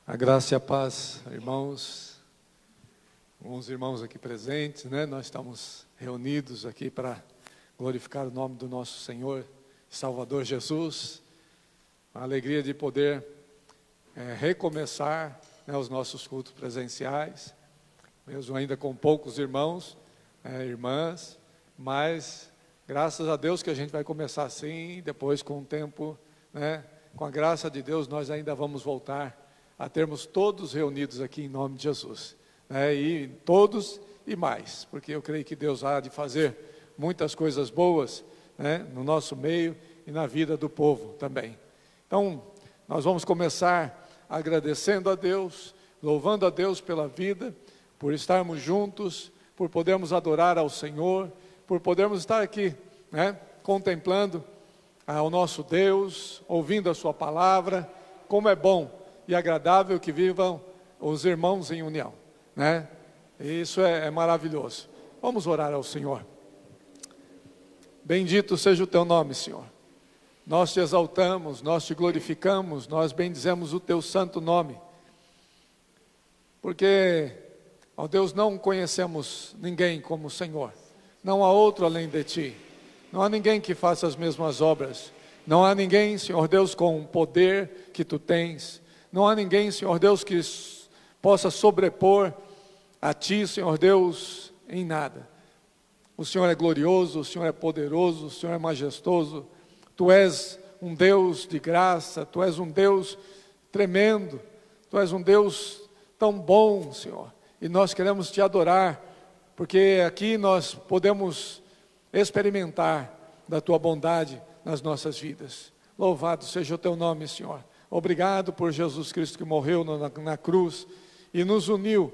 A graça e a paz, irmãos, alguns irmãos aqui presentes, né? Nós estamos reunidos aqui para glorificar o nome do nosso Senhor e Salvador Jesus. A alegria de poder recomeçar, né, os nossos cultos presenciais, mesmo ainda com poucos irmãos, irmãs, mas graças a Deus que a gente vai começar assim, depois com o tempo, né, com a graça de Deus nós ainda vamos voltar a termos todos reunidos aqui em nome de Jesus, né? E todos e mais, porque eu creio que Deus há de fazer muitas coisas boas, né, no nosso meio e na vida do povo também. Então, nós vamos começar agradecendo a Deus, louvando a Deus pela vida, por estarmos juntos, por podermos adorar ao Senhor, por podermos estar aqui, né, contemplando ao nosso Deus, ouvindo a sua palavra. Como é bom e agradável que vivam os irmãos em união, né? Isso é maravilhoso. Vamos orar ao Senhor. Bendito seja o teu nome, Senhor. Nós te exaltamos, nós te glorificamos, nós bendizemos o teu santo nome. Porque, ó Deus, não conhecemos ninguém como o Senhor. Não há outro além de ti. Não há ninguém que faça as mesmas obras. Não há ninguém, Senhor Deus, com o poder que tu tens. Não há ninguém, Senhor Deus, que possa sobrepor a ti, Senhor Deus, em nada. O Senhor é glorioso, o Senhor é poderoso, o Senhor é majestoso. Tu és um Deus de graça, tu és um Deus tremendo, tu és um Deus tão bom, Senhor. E nós queremos te adorar, porque aqui nós podemos experimentar da tua bondade nas nossas vidas. Louvado seja o teu nome, Senhor. Obrigado por Jesus Cristo que morreu na cruz e nos uniu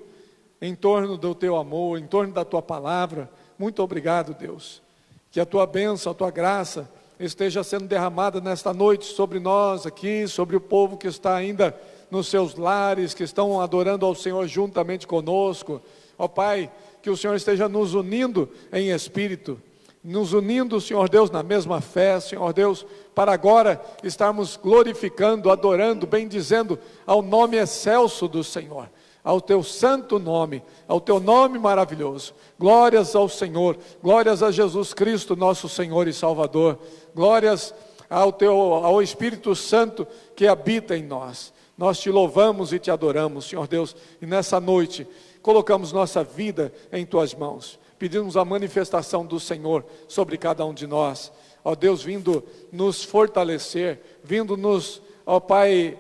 em torno do teu amor, em torno da tua palavra. Muito obrigado, Deus. Que a tua bênção, a tua graça esteja sendo derramada nesta noite sobre nós aqui, sobre o povo que está ainda nos seus lares, que estão adorando ao Senhor juntamente conosco. Ó Pai, que o Senhor esteja nos unindo em espírito, nos unindo, Senhor Deus, na mesma fé, Senhor Deus, para agora estarmos glorificando, adorando, bendizendo ao nome excelso do Senhor, ao teu santo nome, ao teu nome maravilhoso. Glórias ao Senhor, glórias a Jesus Cristo, nosso Senhor e Salvador, glórias ao Espírito Santo que habita em nós. Nós te louvamos e te adoramos, Senhor Deus, e nessa noite colocamos nossa vida em tuas mãos. Pedimos a manifestação do Senhor sobre cada um de nós. Ó Deus, vindo nos fortalecer, vindo nos, ó Pai,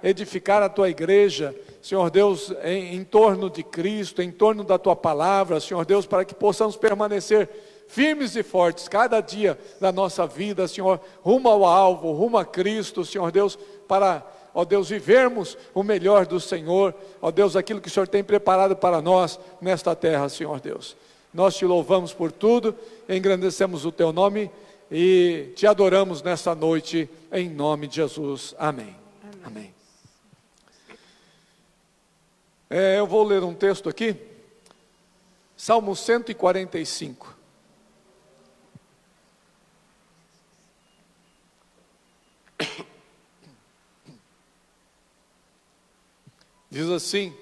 edificar a tua igreja, Senhor Deus, em torno de Cristo, em torno da tua palavra, Senhor Deus, para que possamos permanecer firmes e fortes cada dia da nossa vida, Senhor, rumo ao alvo, rumo a Cristo, Senhor Deus, para, ó Deus, vivermos o melhor do Senhor, ó Deus, aquilo que o Senhor tem preparado para nós nesta terra, Senhor Deus. Nós te louvamos por tudo, engrandecemos o teu nome e te adoramos nesta noite, em nome de Jesus. Amém. Amém. Eu vou ler um texto aqui, Salmo 145. Diz assim,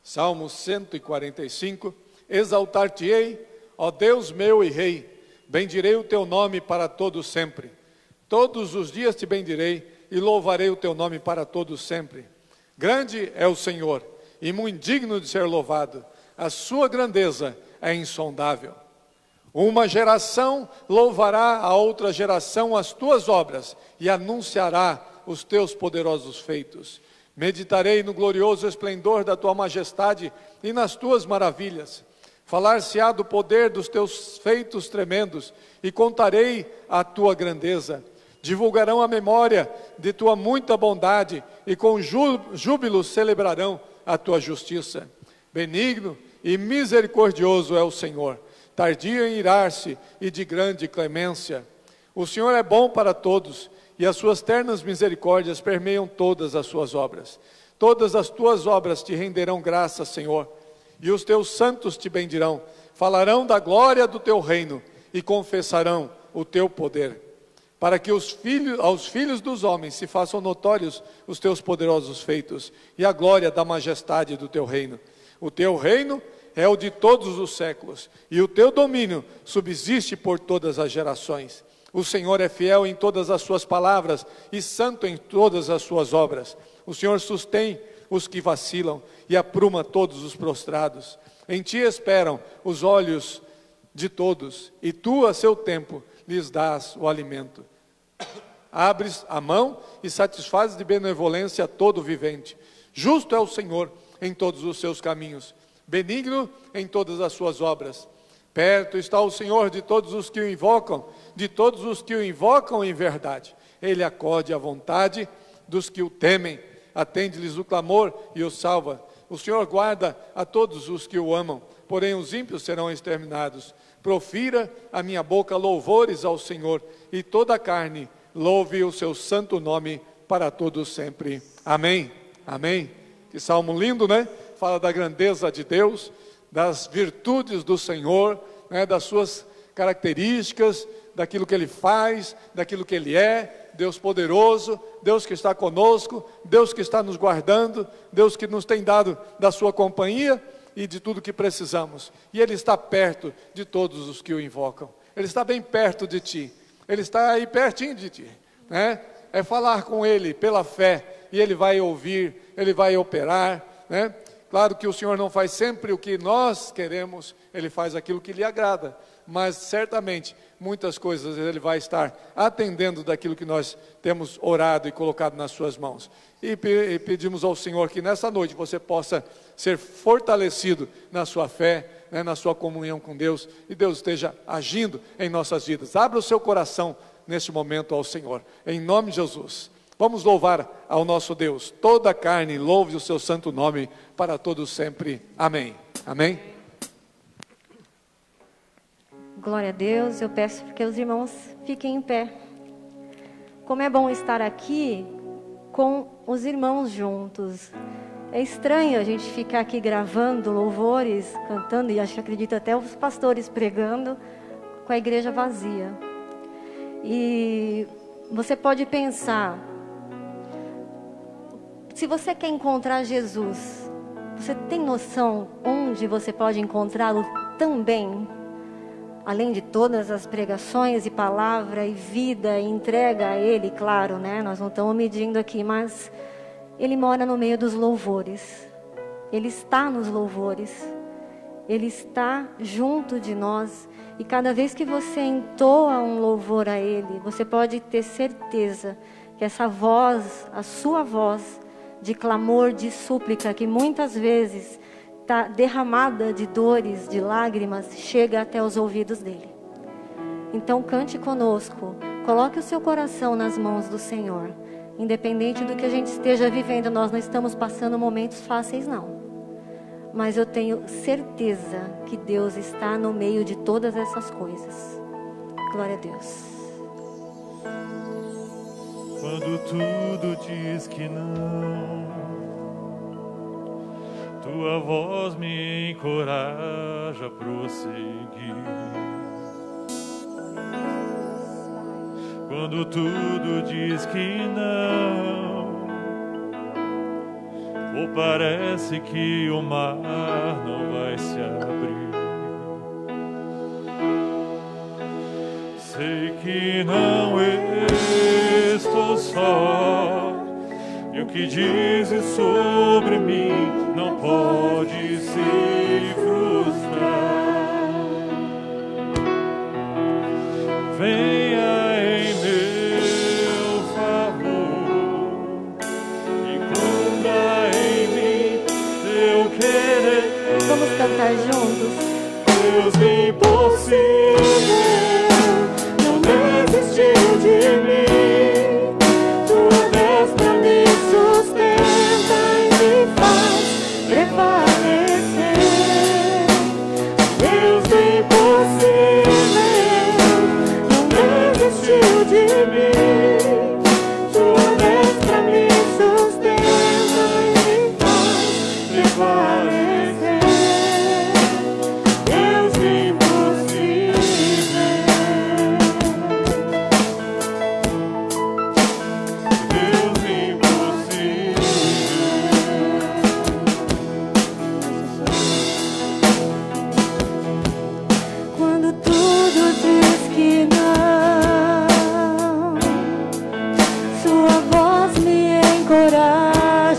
Salmo 145, exaltar-te-ei, ó Deus meu e Rei, bendirei o teu nome para todo sempre. Todos os dias te bendirei e louvarei o teu nome para todo sempre. Grande é o Senhor e muito digno de ser louvado, a sua grandeza é insondável. Uma geração louvará a outra geração as tuas obras e anunciará os teus poderosos feitos. Meditarei no glorioso esplendor da tua majestade e nas tuas maravilhas. Falar-se-á do poder dos teus feitos tremendos e contarei a tua grandeza. Divulgarão a memória de tua muita bondade e com júbilo celebrarão a tua justiça. Benigno e misericordioso é o Senhor, tardio em irar-se e de grande clemência. O Senhor é bom para todos e as suas ternas misericórdias permeiam todas as suas obras. Todas as tuas obras te renderão graças, Senhor, e os teus santos te bendirão. Falarão da glória do teu reino e confessarão o teu poder. para que aos filhos dos homens se façam notórios os teus poderosos feitos e a glória da majestade do teu reino. O teu reino é o de todos os séculos, e o teu domínio subsiste por todas as gerações. O Senhor é fiel em todas as suas palavras e santo em todas as suas obras. O Senhor sustém os que vacilam e apruma todos os prostrados. Em ti esperam os olhos de todos, e tu, a seu tempo, lhes dás o alimento. Abres a mão e satisfazes de benevolência a todo vivente. Justo é o Senhor em todos os seus caminhos, benigno em todas as suas obras. Perto está o Senhor de todos os que o invocam, em verdade. Ele acode à vontade dos que o temem, atende-lhes o clamor e os salva. O Senhor guarda a todos os que o amam, porém os ímpios serão exterminados. Profira a minha boca louvores ao Senhor, e toda a carne louve o seu santo nome para todos sempre. Amém. Amém. Que salmo lindo, né? Fala da grandeza de Deus, das virtudes do Senhor, né? Das suas características, daquilo que Ele faz, daquilo que Ele é. Deus poderoso, Deus que está conosco, Deus que está nos guardando, Deus que nos tem dado da sua companhia e de tudo que precisamos. E Ele está perto de todos os que o invocam. Ele está bem perto de ti. Ele está aí pertinho de ti, né? É falar com Ele pela fé, e Ele vai ouvir, Ele vai operar, né? Claro que o Senhor não faz sempre o que nós queremos, Ele faz aquilo que lhe agrada, mas certamente muitas coisas Ele vai estar atendendo daquilo que nós temos orado e colocado nas suas mãos. E pedimos ao Senhor que nessa noite você possa ser fortalecido na sua fé, né, na sua comunhão com Deus, e Deus esteja agindo em nossas vidas. Abra o seu coração neste momento ao Senhor, em nome de Jesus. Vamos louvar ao nosso Deus. Toda a carne louve o seu santo nome para todos sempre. Amém. Amém. Glória a Deus. Eu peço que os irmãos fiquem em pé. Como é bom estar aqui com os irmãos juntos. É estranho a gente ficar aqui gravando louvores, cantando, e acredito até os pastores pregando, com a igreja vazia. E você pode pensar, se você quer encontrar Jesus, você tem noção onde você pode encontrá-lo também? Além de todas as pregações e palavra e vida e entrega a Ele, claro, né? Nós não estamos medindo aqui, mas Ele mora no meio dos louvores. Ele está nos louvores. Ele está junto de nós. E cada vez que você entoa um louvor a Ele, você pode ter certeza que essa voz, a sua voz de clamor, de súplica, que muitas vezes está derramada de dores, de lágrimas, chega até os ouvidos dele. Então cante conosco, coloque o seu coração nas mãos do Senhor. Independente do que a gente esteja vivendo, nós não estamos passando momentos fáceis não. Mas eu tenho certeza que Deus está no meio de todas essas coisas. Glória a Deus. Quando tudo diz que não, tua voz me encoraja a prosseguir. Quando tudo diz que não, ou parece que o mar não vai se abrir, sei que não estou só, e o que dizes sobre mim não pode se frustrar. Venha em meu favor e cumpra em mim teu querer. Vamos cantar juntos? Deus impossível não desistiu de mim. Tua destra me sustenta e me faz prevalecer. Deus impossível não desistiu de mim. Tua destra me sustenta e me faz prevalecer. Deus impossível.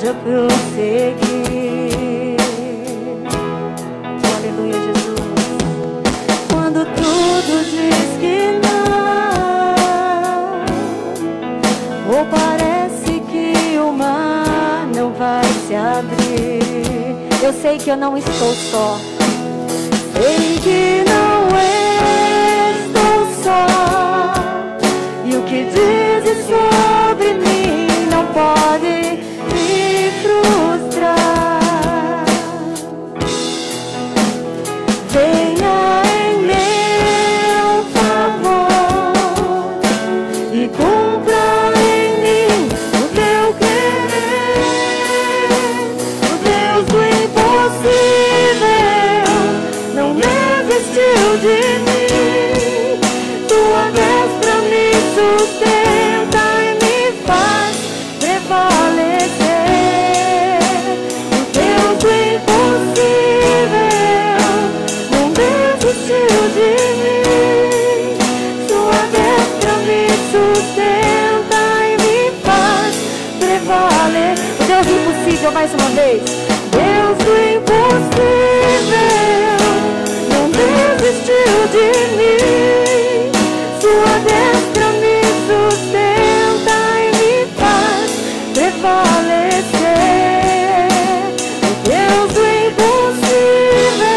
para prosseguir. Aleluia, Jesus. Quando tudo diz que não, ou parece que o mar não vai se abrir, eu sei que eu não estou só. Sei que não estou só. E o que dizes sobre mim não pode me frustrar. Venha em meu favor e cumpra em mim o teu querer. O Deus do impossível não desistiu de mim. Tua destra me sustenta e me faz prevalecer. O Deus do impossível não desistiu de mim. Sua destra me sustenta e me faz prevalecer. O Deus do impossível, mais uma vez. Deus do impossível não desistiu de mim. Sua destra me sustenta e me faz prevalecer. O Deus do impossível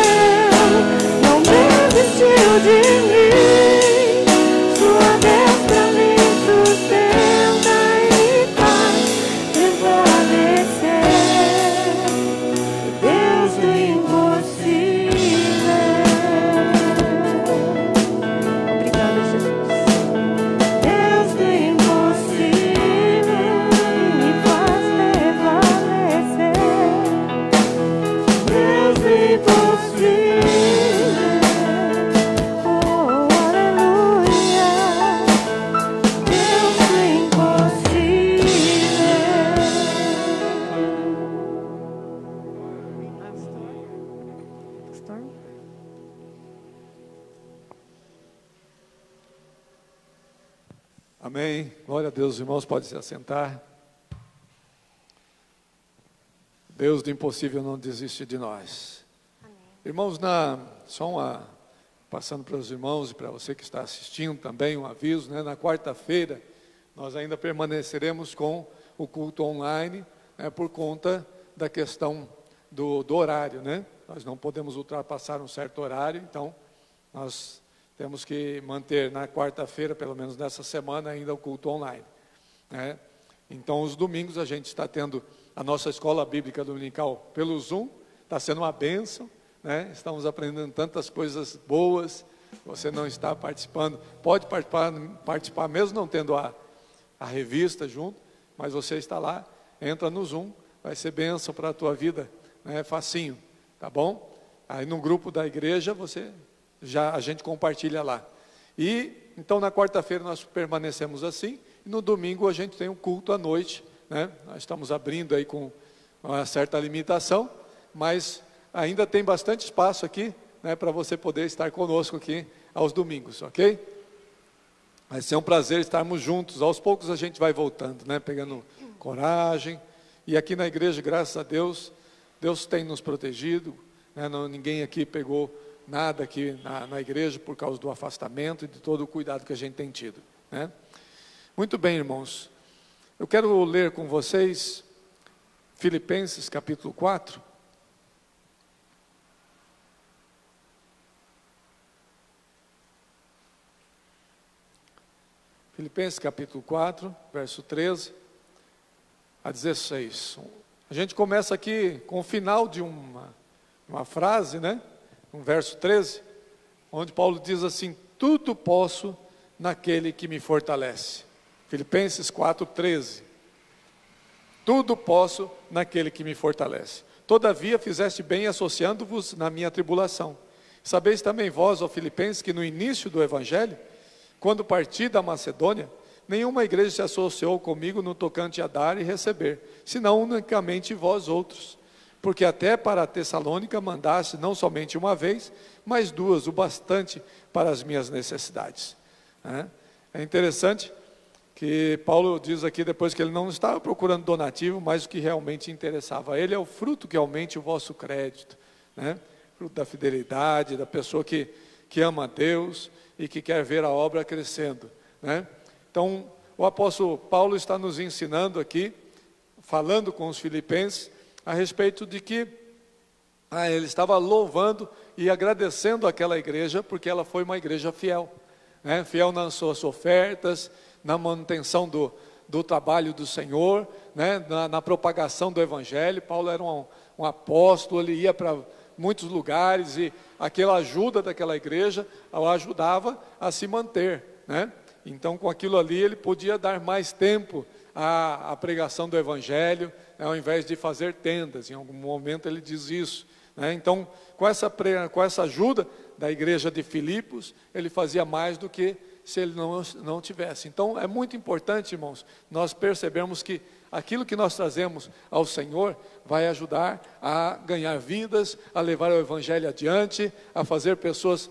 não desistiu de mim. Sua destra me sustenta e me faz prevalecer. Deus do impossível. Obrigada, Jesus. Deus do impossível me faz prevalecer. Deus do impossível. Oh, aleluia. Deus do impossível. Pastor? Amém. Glória a Deus, irmãos, pode se assentar. Deus do impossível não desiste de nós. Irmãos, passando para os irmãos e para você que está assistindo também, um aviso, né? Na quarta-feira, nós ainda permaneceremos com o culto online, né? Por conta da questão do horário, né? Nós não podemos ultrapassar um certo horário, então nós temos que manter na quarta-feira, pelo menos nessa semana, ainda o culto online, né? Então, os domingos a gente está tendo a nossa escola bíblica dominical pelo Zoom, está sendo uma bênção, né? Estamos aprendendo tantas coisas boas. Você não está participando, pode participar mesmo não tendo a revista junto, mas você está lá, entra no Zoom, vai ser bênção para a tua vida, né? Facinho, tá bom? Aí no grupo da igreja a gente compartilha lá. E então na quarta-feira nós permanecemos assim, e no domingo a gente tem um culto à noite, né? Nós estamos abrindo aí com uma certa limitação, mas ainda tem bastante espaço aqui, né, para você poder estar conosco aqui aos domingos, ok? Vai ser um prazer estarmos juntos. Aos poucos a gente vai voltando, né, pegando coragem. E aqui na igreja, graças a Deus, Deus tem nos protegido, né? Ninguém aqui pegou nada aqui na igreja por causa do afastamento e de todo o cuidado que a gente tem tido, né? Muito bem, irmãos. Eu quero ler com vocês Filipenses capítulo 4. Filipenses capítulo 4, verso 13 a 16. A gente começa aqui com o final de uma frase, né? No verso 13, onde Paulo diz assim: tudo posso naquele que me fortalece. Filipenses 4, 13. Tudo posso naquele que me fortalece. Todavia fizeste bem associando-vos na minha tribulação. Sabeis também vós, ó Filipenses, que no início do Evangelho, quando parti da Macedônia, nenhuma igreja se associou comigo no tocante a dar e receber, senão unicamente vós outros. Porque até para a Tessalônica mandaste não somente uma vez, mas duas, o bastante para as minhas necessidades. É interessante que Paulo diz aqui depois que ele não estava procurando donativo, mas o que realmente interessava a ele é o fruto que aumente o vosso crédito, né? Fruto da fidelidade, da pessoa que ama a Deus e que quer ver a obra crescendo, né? Então, o apóstolo Paulo está nos ensinando aqui, falando com os filipenses, a respeito de que ele estava louvando e agradecendo aquela igreja, porque ela foi uma igreja fiel, né? Fiel nas suas ofertas, na manutenção do trabalho do Senhor, né? Na propagação do Evangelho. Paulo era um apóstolo, ele ia para muitos lugares e aquela ajuda daquela igreja o ajudava a se manter, né? Então, com aquilo ali, ele podia dar mais tempo à pregação do Evangelho, né? Ao invés de fazer tendas. Em algum momento ele diz isso, né? Então, com essa ajuda da igreja de Filipos, ele fazia mais do que se ele não tivesse. Então, é muito importante, irmãos, nós percebermos que aquilo que nós trazemos ao Senhor vai ajudar a ganhar vidas, a levar o Evangelho adiante, a fazer pessoas,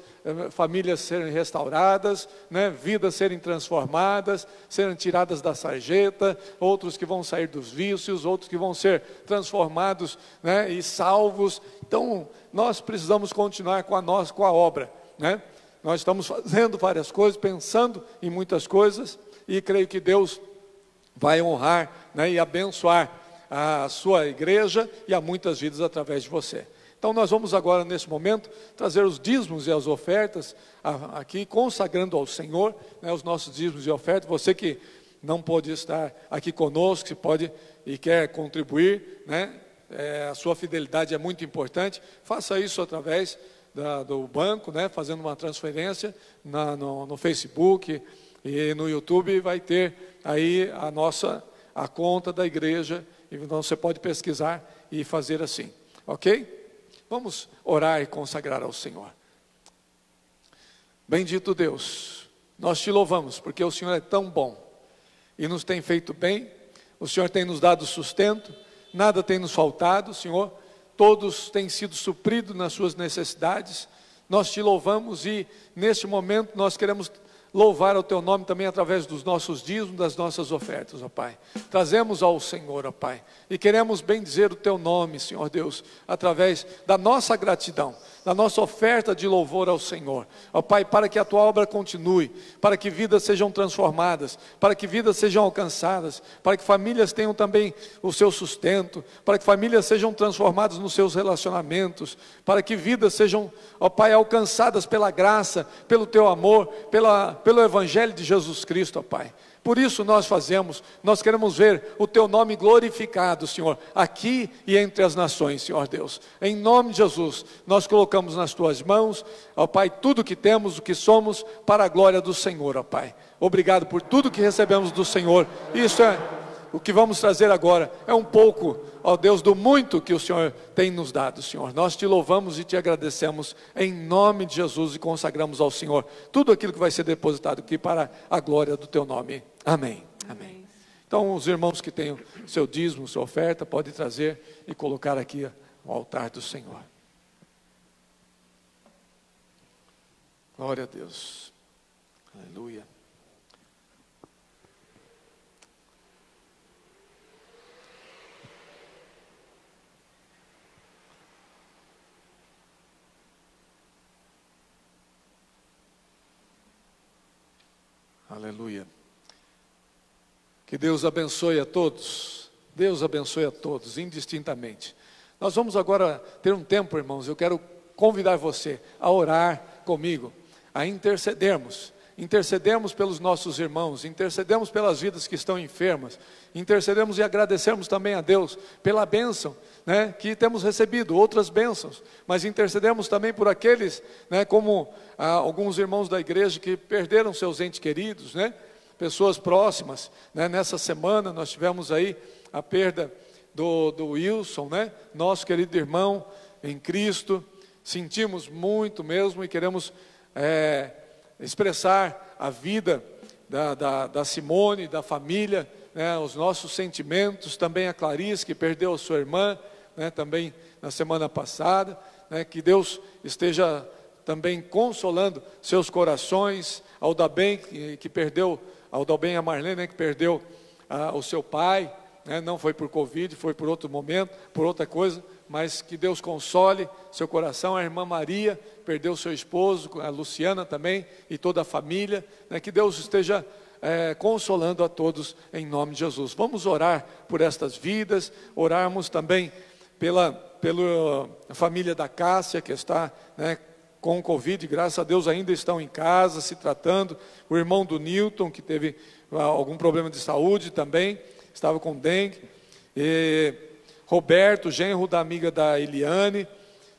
famílias serem restauradas, né? Vidas serem transformadas, serem tiradas da sarjeta, outros que vão sair dos vícios, outros que vão ser transformados, né? E salvos. Então, nós precisamos continuar com a obra, né? Nós estamos fazendo várias coisas, pensando em muitas coisas, e creio que Deus vai honrar, né, e abençoar a sua igreja e a muitas vidas através de você. Então nós vamos agora, nesse momento, trazer os dízimos e as ofertas aqui, consagrando ao Senhor, né, os nossos dízimos e ofertas. Você que não pôde estar aqui conosco, se pode e quer contribuir, né, a sua fidelidade é muito importante. Faça isso através do banco, né, fazendo uma transferência no Facebook e no YouTube. Vai ter aí a conta da igreja, então você pode pesquisar e fazer assim, ok? Vamos orar e consagrar ao Senhor. Bendito Deus, nós te louvamos porque o Senhor é tão bom e nos tem feito bem. O Senhor tem nos dado sustento, nada tem nos faltado, Senhor. Todos têm sido supridos nas suas necessidades. Nós te louvamos e neste momento nós queremos louvar o teu nome também através dos nossos dízimos, das nossas ofertas, ó Pai. Trazemos ao Senhor, ó Pai, e queremos bendizer o teu nome, Senhor Deus, através da nossa gratidão, da nossa oferta de louvor ao Senhor, ó Pai, para que a tua obra continue, para que vidas sejam transformadas, para que vidas sejam alcançadas, para que famílias tenham também o seu sustento, para que famílias sejam transformadas nos seus relacionamentos, para que vidas sejam, ó Pai, alcançadas pela graça, pelo teu amor, pelo Evangelho de Jesus Cristo, ó Pai. Por isso nós queremos ver o teu nome glorificado, Senhor, aqui e entre as nações, Senhor Deus. Em nome de Jesus, nós colocamos nas tuas mãos, ó Pai, tudo que temos, o que somos, para a glória do Senhor, ó Pai. Obrigado por tudo que recebemos do Senhor. Isso é o que vamos trazer agora, é um pouco, ó Deus, do muito que o Senhor tem nos dado, Senhor. Nós te louvamos e te agradecemos em nome de Jesus e consagramos ao Senhor tudo aquilo que vai ser depositado aqui para a glória do teu nome. Amém. Amém. Então, os irmãos que têm seu dízimo, sua oferta, podem trazer e colocar aqui no altar do Senhor. Glória a Deus. Aleluia. Aleluia. Que Deus abençoe a todos. Deus abençoe a todos, indistintamente. Nós vamos agora ter um tempo, irmãos. Eu quero convidar você a orar comigo, a intercedermos. Intercedemos pelos nossos irmãos, intercedemos pelas vidas que estão enfermas, intercedemos e agradecemos também a Deus pela bênção, né, que temos recebido, outras bênçãos, mas intercedemos também por aqueles, né, como alguns irmãos da igreja que perderam seus entes queridos, né, pessoas próximas, né. Nessa semana nós tivemos aí a perda do Wilson, né, nosso querido irmão em Cristo. Sentimos muito mesmo e queremos expressar a vida da Simone, da família, né, os nossos sentimentos, também a Clarice, que perdeu a sua irmã, né, também na semana passada, né, que Deus esteja também consolando seus corações, ao Dalben, que perdeu, ao Dalben e a Marlene, né, que perdeu o seu pai, né, não foi por Covid, foi por outro momento, por outra coisa, mas que Deus console seu coração. A irmã Maria perdeu seu esposo, a Luciana também, e toda a família, né, que Deus esteja consolando a todos em nome de Jesus. Vamos orar por estas vidas, orarmos também pela família da Cássia, que está, né, com o Covid, graças a Deus ainda estão em casa, se tratando. O irmão do Newton, que teve algum problema de saúde também, estava com dengue. E Roberto, genro da amiga da Eliane.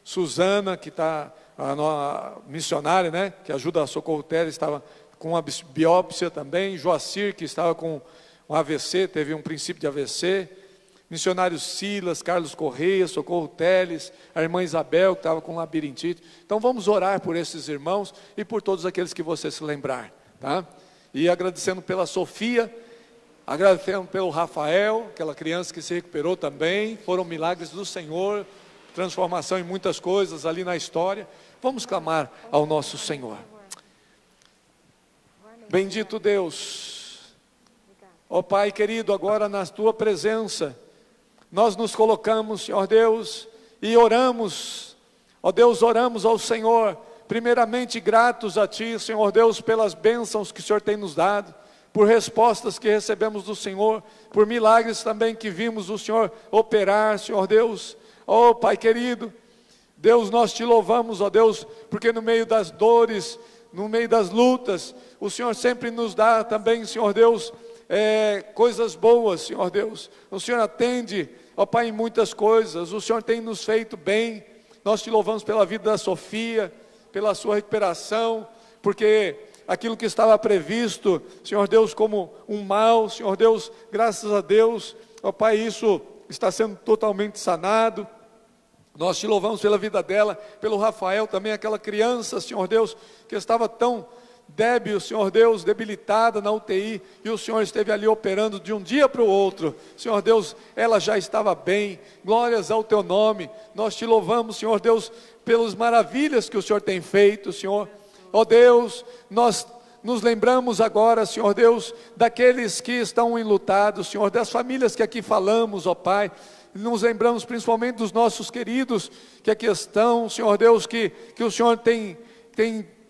Susana, que está, a missionária, né, que ajuda a Socorro Terra, estava com uma biópsia também. Joacir, que estava com um AVC, teve um princípio de AVC. Missionário Silas, Carlos Correia, Socorro Teles, a irmã Isabel, que estava com labirintite. Então vamos orar por esses irmãos e por todos aqueles que você se lembrar, tá? E agradecendo pela Sofia, agradecendo pelo Rafael, aquela criança que se recuperou também. Foram milagres do Senhor, transformação em muitas coisas ali na história. Vamos clamar ao nosso Senhor. Bendito Deus, ó Pai querido, agora na Tua presença, nós nos colocamos, Senhor Deus, e oramos, ó Deus, oramos ao Senhor, primeiramente gratos a Ti, Senhor Deus, pelas bênçãos que o Senhor tem nos dado, por respostas que recebemos do Senhor, por milagres também que vimos o Senhor operar, Senhor Deus. Ó Pai querido, Deus, nós Te louvamos, ó Deus, porque no meio das dores, no meio das lutas, o Senhor sempre nos dá também, Senhor Deus, coisas boas, Senhor Deus. O Senhor atende, ó Pai, em muitas coisas. O Senhor tem nos feito bem. Nós Te louvamos pela vida da Sofia, pela sua recuperação, porque aquilo que estava previsto, Senhor Deus, como um mal, Senhor Deus, graças a Deus, ó Pai, isso está sendo totalmente sanado. Nós Te louvamos pela vida dela, pelo Rafael também, aquela criança, Senhor Deus, que estava tão débil, Senhor Deus, debilitada na UTI, e o Senhor esteve ali operando de um dia para o outro. Senhor Deus, ela já estava bem. Glórias ao Teu nome. Nós Te louvamos, Senhor Deus, pelas maravilhas que o Senhor tem feito, Senhor. Ó Deus, nós nos lembramos agora, Senhor Deus, daqueles que estão enlutados, Senhor, das famílias que aqui falamos, ó Pai. Nos lembramos principalmente dos nossos queridos que aqui estão, Senhor Deus, que o Senhor tem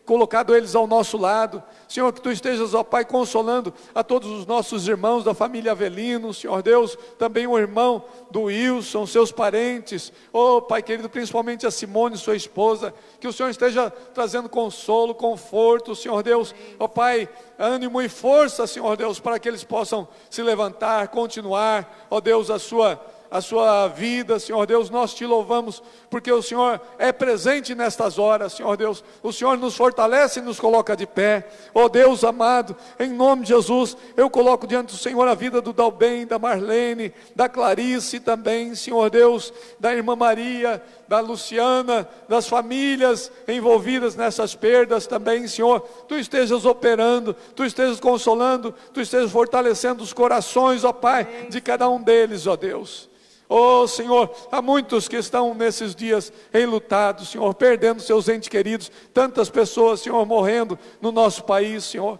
colocado eles ao nosso lado. Senhor, que Tu estejas, ó Pai, consolando a todos os nossos irmãos da família Avelino, Senhor Deus, também o irmão do Wilson, seus parentes, ó Pai querido, principalmente a Simone, sua esposa, que o Senhor esteja trazendo consolo, conforto, Senhor Deus, ó Pai, ânimo e força, Senhor Deus, para que eles possam se levantar, continuar, ó Deus, a sua vida, Senhor Deus. Nós Te louvamos, porque o Senhor é presente nestas horas, Senhor Deus. O Senhor nos fortalece e nos coloca de pé. Ó Deus amado, em nome de Jesus, eu coloco diante do Senhor a vida do Dalben, da Marlene, da Clarice também, Senhor Deus, da irmã Maria, da Luciana, das famílias envolvidas nessas perdas também, Senhor. Tu estejas operando, Tu estejas consolando, Tu estejas fortalecendo os corações, ó Pai, de cada um deles, ó Deus. Oh Senhor, há muitos que estão nesses dias enlutados, Senhor, perdendo seus entes queridos, tantas pessoas, Senhor, morrendo no nosso país, Senhor.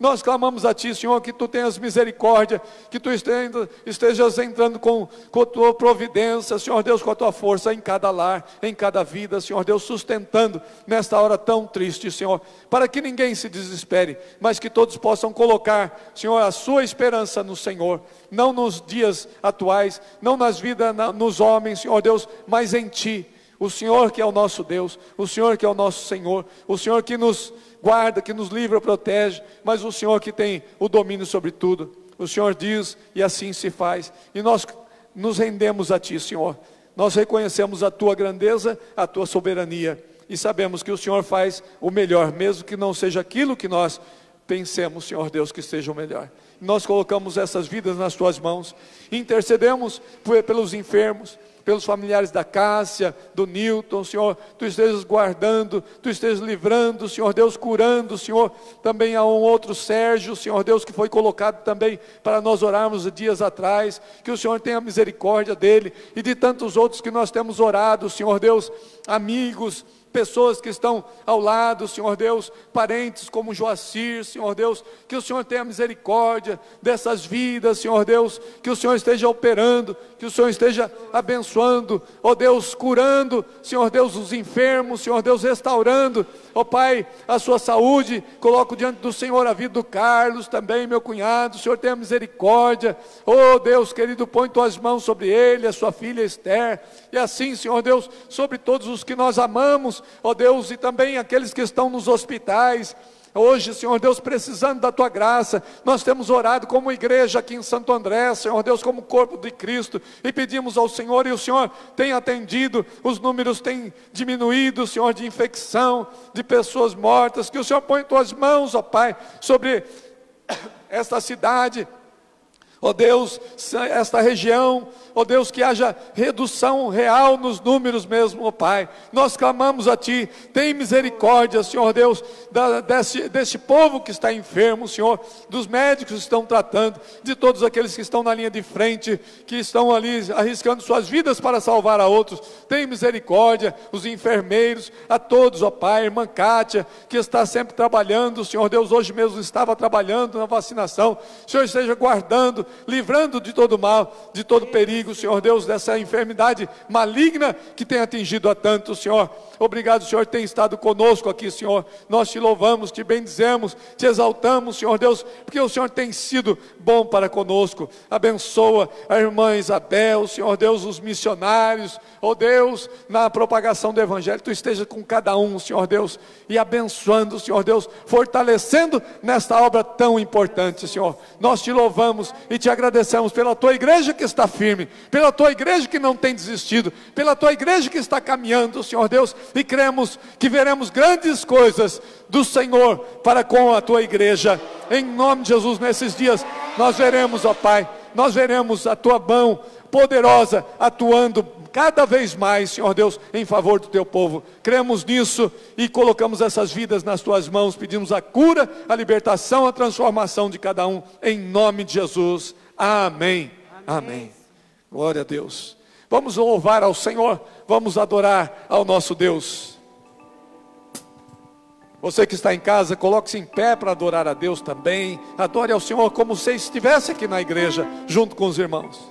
Nós clamamos a Ti, Senhor, que Tu tenhas misericórdia, que Tu estejas entrando com a Tua providência, Senhor Deus, com a Tua força em cada lar, em cada vida, Senhor Deus, sustentando nesta hora tão triste, Senhor, para que ninguém se desespere, mas que todos possam colocar, Senhor, a sua esperança no Senhor, não nos dias atuais, não nas vidas, nos homens, Senhor Deus, mas em Ti. O Senhor que é o nosso Deus, o Senhor que é o nosso Senhor, o Senhor que nos guarda, que nos livra, protege, mas o Senhor que tem o domínio sobre tudo. O Senhor diz e assim se faz, e nós nos rendemos a Ti, Senhor. Nós reconhecemos a Tua grandeza, a Tua soberania, e sabemos que o Senhor faz o melhor, mesmo que não seja aquilo que nós pensemos, Senhor Deus, que seja o melhor. Nós colocamos essas vidas nas Tuas mãos, intercedemos pelos enfermos, pelos familiares da Cássia, do Newton, Senhor, Tu estejas guardando, Tu estejas livrando, Senhor Deus, curando, Senhor, também há um outro Sérgio, Senhor Deus, que foi colocado também para nós orarmos dias atrás, que o Senhor tenha misericórdia dele, e de tantos outros que nós temos orado, Senhor Deus, amigos, pessoas que estão ao lado, Senhor Deus, parentes como Joacir, Senhor Deus, que o Senhor tenha misericórdia dessas vidas, Senhor Deus, que o Senhor esteja operando, que o Senhor esteja abençoando, ó Deus, curando, Senhor Deus, os enfermos, Senhor Deus, restaurando, ó Pai, a sua saúde. Coloco diante do Senhor a vida do Carlos também, meu cunhado. O Senhor tenha misericórdia, ó Deus querido, põe tuas mãos sobre ele, a sua filha Esther, e assim, Senhor Deus, sobre todos os que nós amamos, ó Deus, e também aqueles que estão nos hospitais, hoje, Senhor Deus, precisando da Tua graça. Nós temos orado como igreja aqui em Santo André, Senhor Deus, como corpo de Cristo, e pedimos ao Senhor, e o Senhor tem atendido, os números têm diminuído, Senhor, de infecção, de pessoas mortas, que o Senhor põe Tuas mãos, ó Pai, sobre esta cidade, ó Deus, esta região, ó Deus, que haja redução real nos números mesmo, ó Pai. Nós clamamos a Ti, tem misericórdia, Senhor Deus, deste povo que está enfermo, Senhor, dos médicos que estão tratando, de todos aqueles que estão na linha de frente, que estão ali arriscando suas vidas para salvar a outros. Tem misericórdia, os enfermeiros, a todos, ó Pai, a irmã Kátia, que está sempre trabalhando, Senhor Deus, hoje mesmo estava trabalhando na vacinação. O Senhor esteja guardando, livrando de todo mal, de todo perigo, Senhor Deus, dessa enfermidade maligna que tem atingido a tantos, Senhor. Obrigado, Senhor, tem estado conosco aqui, Senhor. Nós Te louvamos, Te bendizemos, Te exaltamos, Senhor Deus, porque o Senhor tem sido bom para conosco. Abençoa a irmã Isabel, Senhor Deus, os missionários, ó Deus, na propagação do Evangelho. Tu esteja com cada um, Senhor Deus, e abençoando, Senhor Deus, fortalecendo nesta obra tão importante, Senhor. Nós Te louvamos e Te agradecemos pela Tua igreja que está firme, pela Tua igreja que não tem desistido, pela Tua igreja que está caminhando, Senhor Deus, e cremos que veremos grandes coisas do Senhor para com a Tua igreja, em nome de Jesus. Nesses dias nós veremos, ó Pai, nós veremos a Tua mão poderosa atuando cada vez mais, Senhor Deus, em favor do Teu povo. Cremos nisso e colocamos essas vidas nas Tuas mãos, pedimos a cura, a libertação, a transformação de cada um, em nome de Jesus. Amém. Amém. Glória a Deus. Vamos louvar ao Senhor, vamos adorar ao nosso Deus. Você que está em casa, coloque-se em pé para adorar a Deus também. Adore ao Senhor como se estivesse aqui na igreja, junto com os irmãos.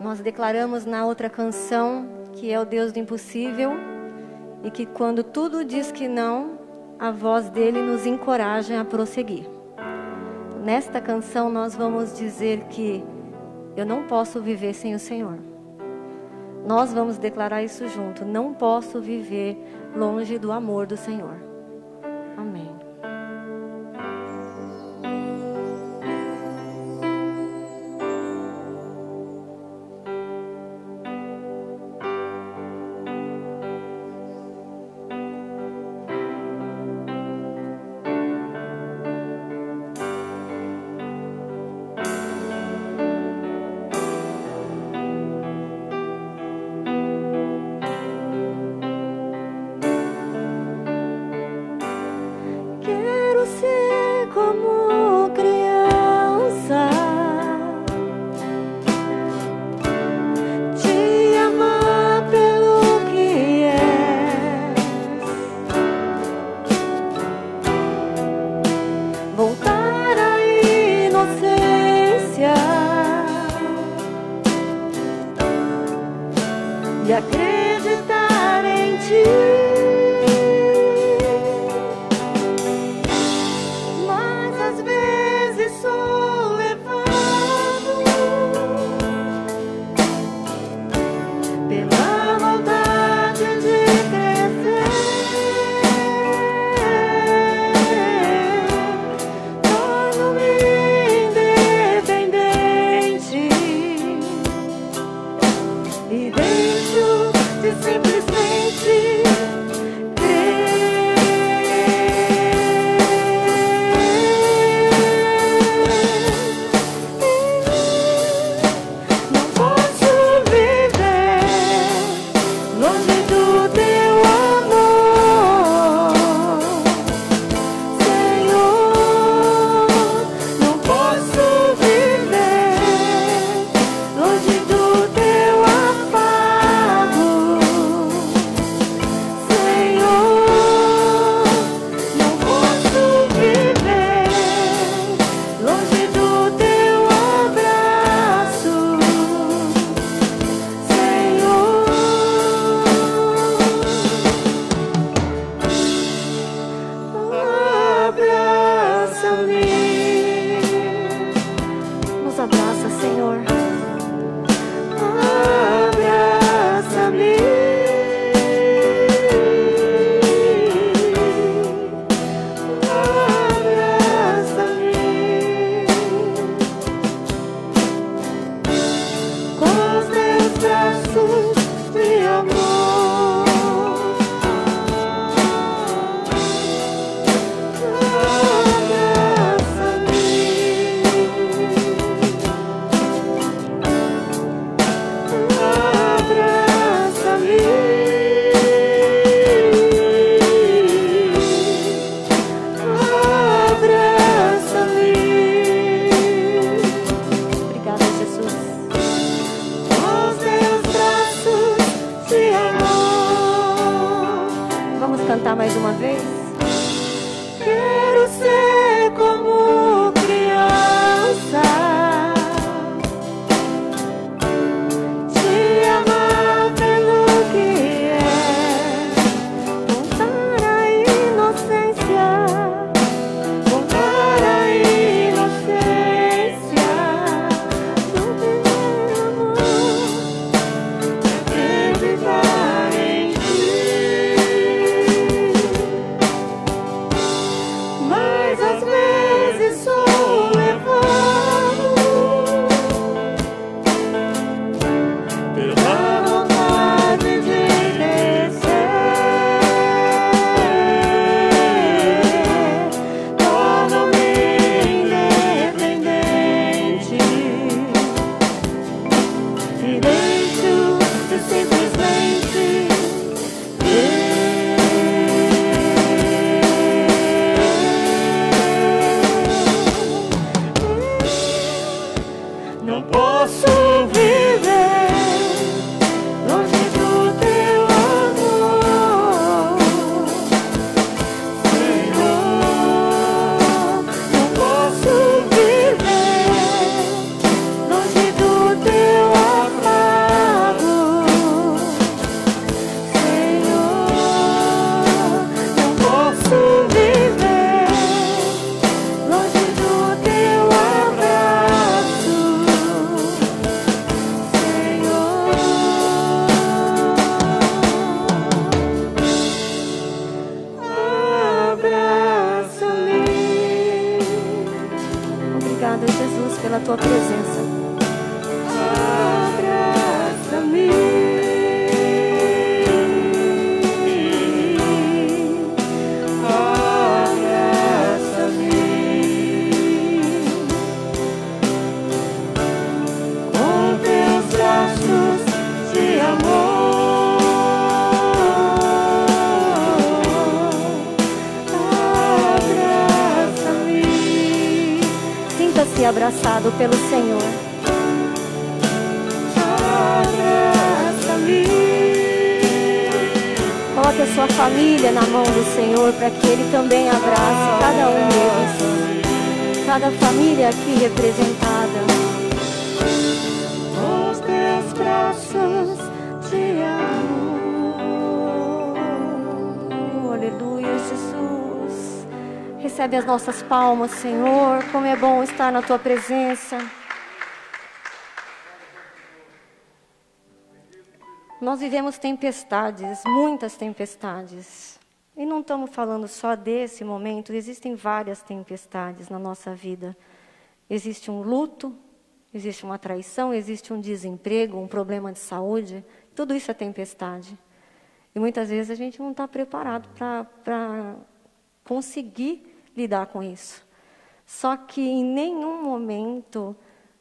Nós declaramos na outra canção que é o Deus do impossível, e que quando tudo diz que não, a voz dele nos encoraja a prosseguir. Nesta canção nós vamos dizer que eu não posso viver sem o Senhor. Nós vamos declarar isso junto. Não posso viver longe do amor do Senhor. Amém. E acreditar em Ti. Mas pela tua presença. Abraça-me. Com teus braços de amor, abraça-me. Sinta-se abraçado pelo Senhor. Coloque a sua família na mão do Senhor para que Ele também abrace cada um deles. Cada família aqui representada. Com os teus braços de amor. Oh, aleluia, Jesus. Recebe as nossas palmas, Senhor. Como é bom estar na tua presença. Nós vivemos tempestades, muitas tempestades. E não estamos falando só desse momento, existem várias tempestades na nossa vida. Existe um luto, existe uma traição, existe um desemprego, um problema de saúde. Tudo isso é tempestade. E muitas vezes a gente não está preparado para conseguir lidar com isso. Só que em nenhum momento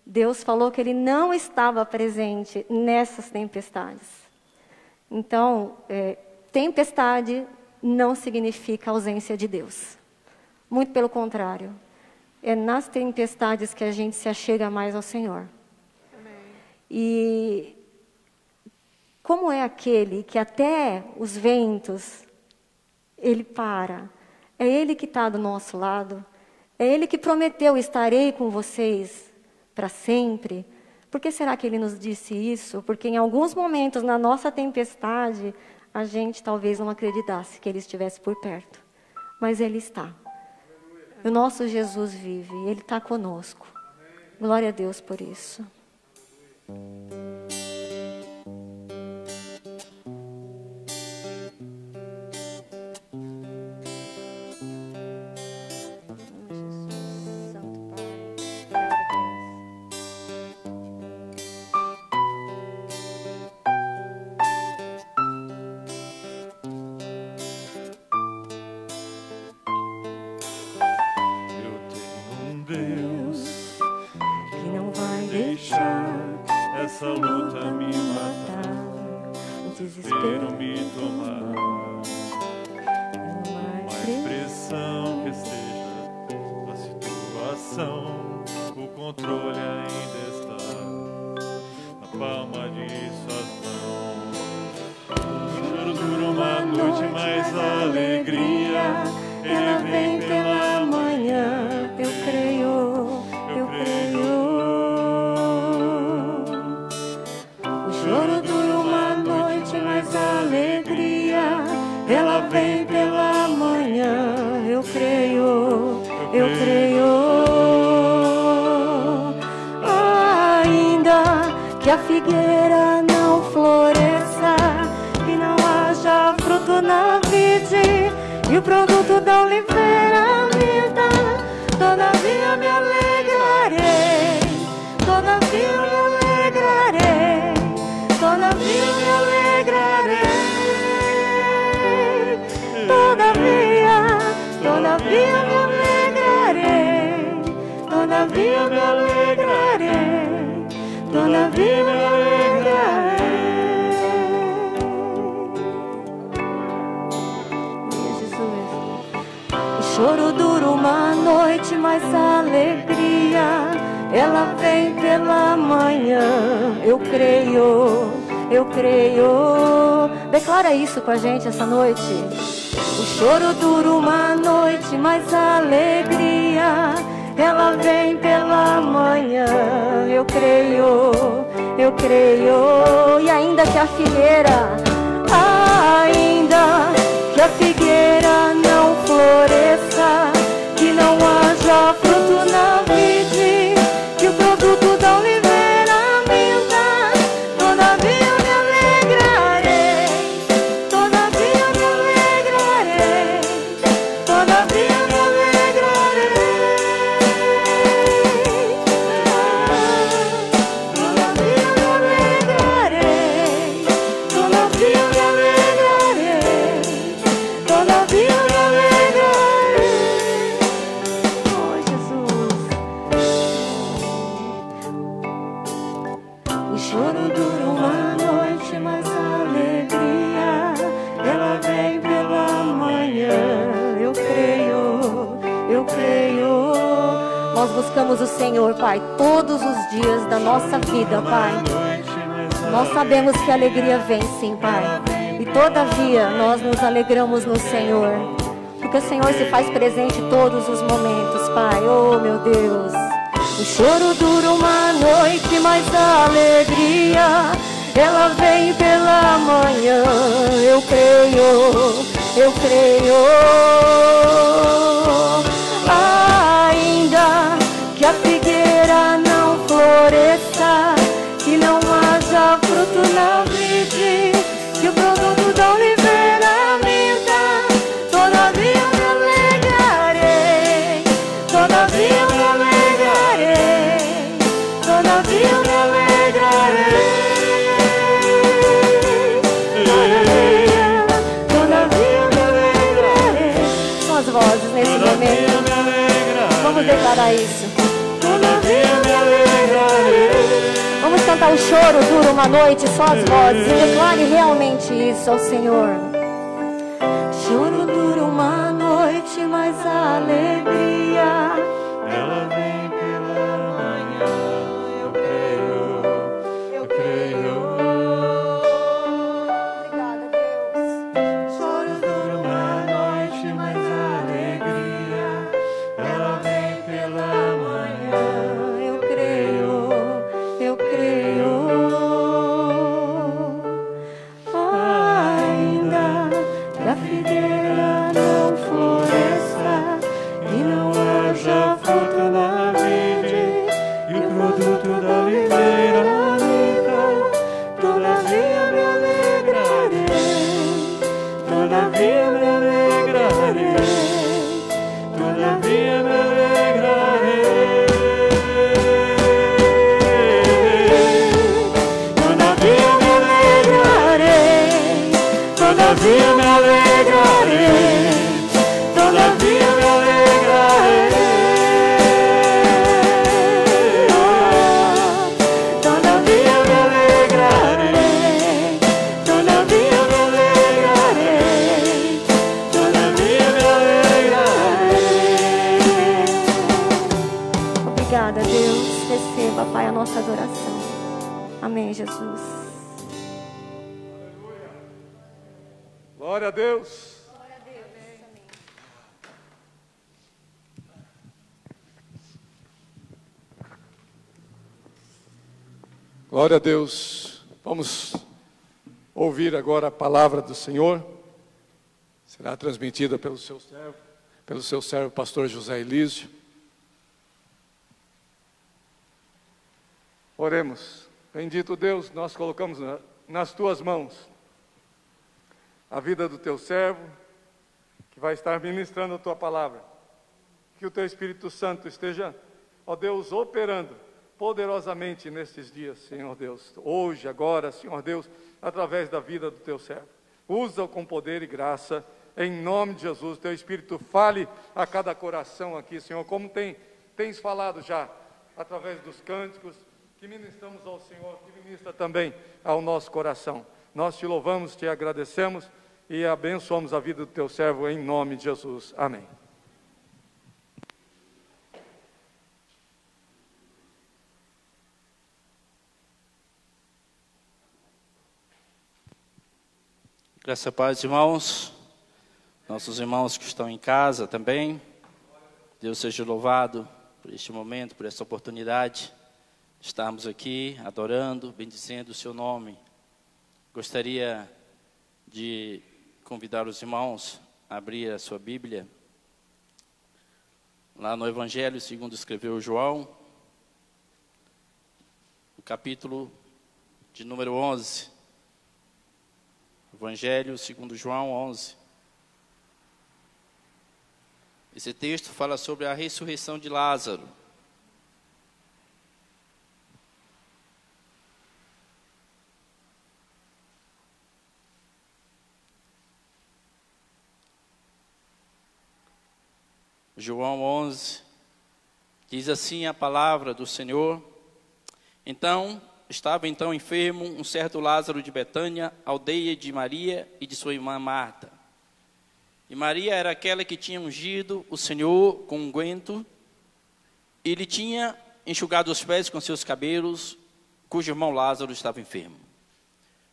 Deus falou que Ele não estava presente nessas tempestades. Então, tempestade não significa ausência de Deus. Muito pelo contrário. É nas tempestades que a gente se achega mais ao Senhor. Amém. E como é aquele que até os ventos, Ele para. É Ele que está do nosso lado. É Ele que prometeu: estarei com vocês para sempre. Por que será que Ele nos disse isso? Porque em alguns momentos, na nossa tempestade, a gente talvez não acreditasse que Ele estivesse por perto. Mas Ele está. O nosso Jesus vive, Ele está conosco. Glória a Deus por isso. Essa luta me matar, o desespero me tomar. Mais pressão que esteja a situação, o controle ainda está na palma de suas mãos. O choro dura uma noite, mas a alegria ela vem pela manhã. Eu creio, eu creio. Ela vem pela manhã, eu creio, eu creio. Ainda que a figueira não floresça, que não haja fruto na vide, e o produto da oliveira minta, todavia me alegrarei, todavia me alegrarei, todavia me alegrarei. Todavia me alegrarei, todavia me alegrarei, todavia me alegrarei. Jesus. O choro dura uma noite, mas a alegria ela vem pela manhã. Eu creio, eu creio. Declara isso com a gente essa noite. O choro dura uma noite, mas a alegria ela vem pela manhã. Eu creio, eu creio. E ainda que a figueira não floresça, que não haja fruto na vide, que o produto da oliveira minta, todavia me alegrarei, todavia me alegrarei, todavia me alegrarei. creio. Nós buscamos o Senhor, Pai, todos os dias da nossa vida, Pai. Nós sabemos que a alegria vem, sim, Pai. E todavia nós nos alegramos no Senhor, porque o Senhor se faz presente em todos os momentos, Pai. Oh, meu Deus. O choro dura uma noite, mas a alegria, ela vem pela manhã. Eu creio, eu creio. Ainda que a figueira não floresça, que não haja fruto na vide, que o produto da oliveira minta, todavia me alegrarei, todavia me alegrarei, todavia me alegrarei, todavia me alegrarei. São as vozes nesse momento. Vamos declarar isso. Todavia me alegrarei. Vamos cantar o choro dura uma noite, só as vozes. E declare realmente isso ao Senhor. Choro dura uma noite, mas a alegria, ela vem pela manhã. Eu creio, eu creio. Obrigada, Deus. Choro dura uma noite, mas a alegria, ela vem pela manhã. Eu creio, eu creio. Ainda que a figueira não floresça e não haja fruto na vide, E o produto da oliveira minta, todavia me alegrarei, todavia me alegrarei, todavia me alegrarei, todavia me alegrarei, todavia me alegrarei, todavia me alegrarei, todavia me alegrarei, todavia me alegrarei, todavia me alegrarei. Obrigada, Deus. Receba, Pai, a nossa adoração. Amém, Jesus. Glória a Deus. Glória a Deus. Vamos ouvir agora a palavra do Senhor. Será transmitida pelo seu servo pastor José Elísio. Oremos. Bendito Deus, nós colocamos nas tuas mãos a vida do teu servo, que vai estar ministrando a tua palavra. Que o teu Espírito Santo esteja, ó Deus, operando poderosamente nestes dias, Senhor Deus. Hoje, agora, Senhor Deus, através da vida do teu servo. Usa-o com poder e graça, em nome de Jesus. Teu Espírito fale a cada coração aqui, Senhor, como tens falado já, através dos cânticos, que ministramos ao Senhor, que ministra também ao nosso coração. Nós te louvamos, te agradecemos e abençoamos a vida do teu servo em nome de Jesus. Amém. Graças a paz, irmãos, nossos irmãos que estão em casa também. Deus seja louvado por este momento, por esta oportunidade de estarmos aqui adorando, bendizendo o seu nome. Gostaria de convidar os irmãos a abrir a sua Bíblia lá no Evangelho segundo escreveu João, no capítulo de número 11. Evangelho segundo João 11. Esse texto fala sobre a ressurreição de Lázaro. João 11, diz assim a palavra do Senhor. Estava enfermo um certo Lázaro de Betânia, aldeia de Maria e de sua irmã Marta. E Maria era aquela que tinha ungido o Senhor com unguento, e lhe tinha enxugado os pés com seus cabelos, cujo irmão Lázaro estava enfermo.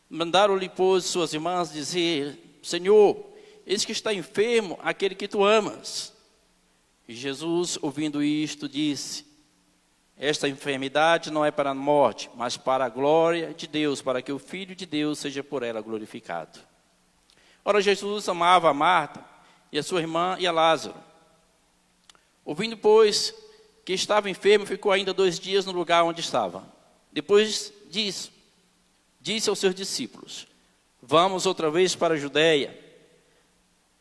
Mandaram-lhe, pois, suas irmãs dizer: Senhor, eis que está enfermo aquele que tu amas. E Jesus, ouvindo isto, disse: esta enfermidade não é para a morte, mas para a glória de Deus, para que o Filho de Deus seja por ela glorificado. Ora, Jesus amava a Marta e a sua irmã e a Lázaro. Ouvindo, pois, que estava enfermo, ficou ainda 2 dias no lugar onde estava. Depois disso, disse aos seus discípulos: vamos outra vez para a Judeia.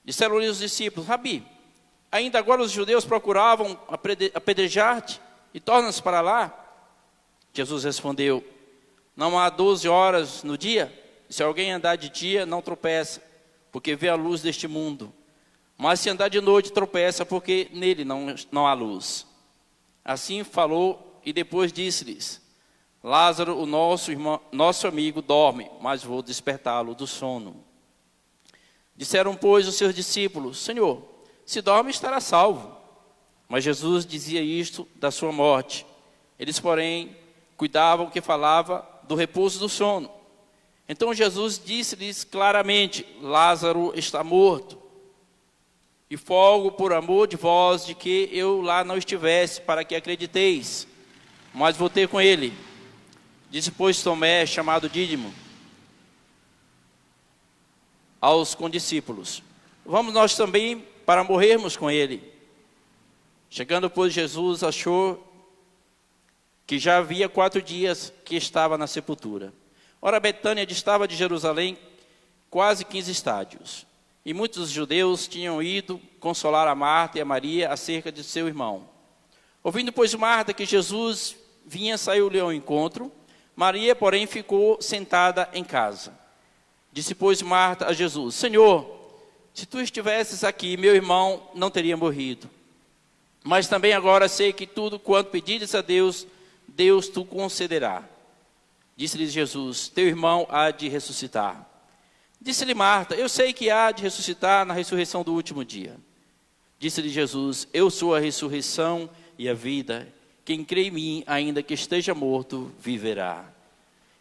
Disseram-lhe os discípulos: Rabi, ainda agora os judeus procuravam apedrejar-te, e tornas para lá? Jesus respondeu: não há 12 horas no dia? Se alguém andar de dia, não tropeça, porque vê a luz deste mundo. Mas se andar de noite, tropeça, porque nele não há luz. Assim falou, e depois disse-lhes: Lázaro, o nosso amigo, dorme, mas vou despertá-lo do sono. Disseram, pois, os seus discípulos: Senhor, se dorme, estará salvo. Mas Jesus dizia isto da sua morte. Eles, porém, cuidavam que falava do repouso do sono. Então Jesus disse-lhes claramente: Lázaro está morto. E folgo por amor de vós de que eu lá não estivesse, para que acrediteis. Mas vou ter com ele. Disse, pois, Tomé, chamado Dídimo, aos condiscípulos: vamos nós também para morrermos com ele. Chegando, pois, Jesus achou que já havia 4 dias que estava na sepultura. Ora, Betânia distava de Jerusalém quase 15 estádios. E muitos judeus tinham ido consolar a Marta e a Maria acerca de seu irmão. Ouvindo, pois, Marta que Jesus vinha, saiu-lhe ao encontro. Maria, porém, ficou sentada em casa. Disse, pois, Marta a Jesus: Senhor, se tu estivesses aqui, meu irmão não teria morrido. Mas também agora sei que tudo quanto pedires a Deus, Deus tu concederá. Disse-lhe Jesus: teu irmão há de ressuscitar. Disse-lhe Marta: eu sei que há de ressuscitar na ressurreição do último dia. Disse-lhe Jesus: eu sou a ressurreição e a vida. Quem crê em mim, ainda que esteja morto, viverá.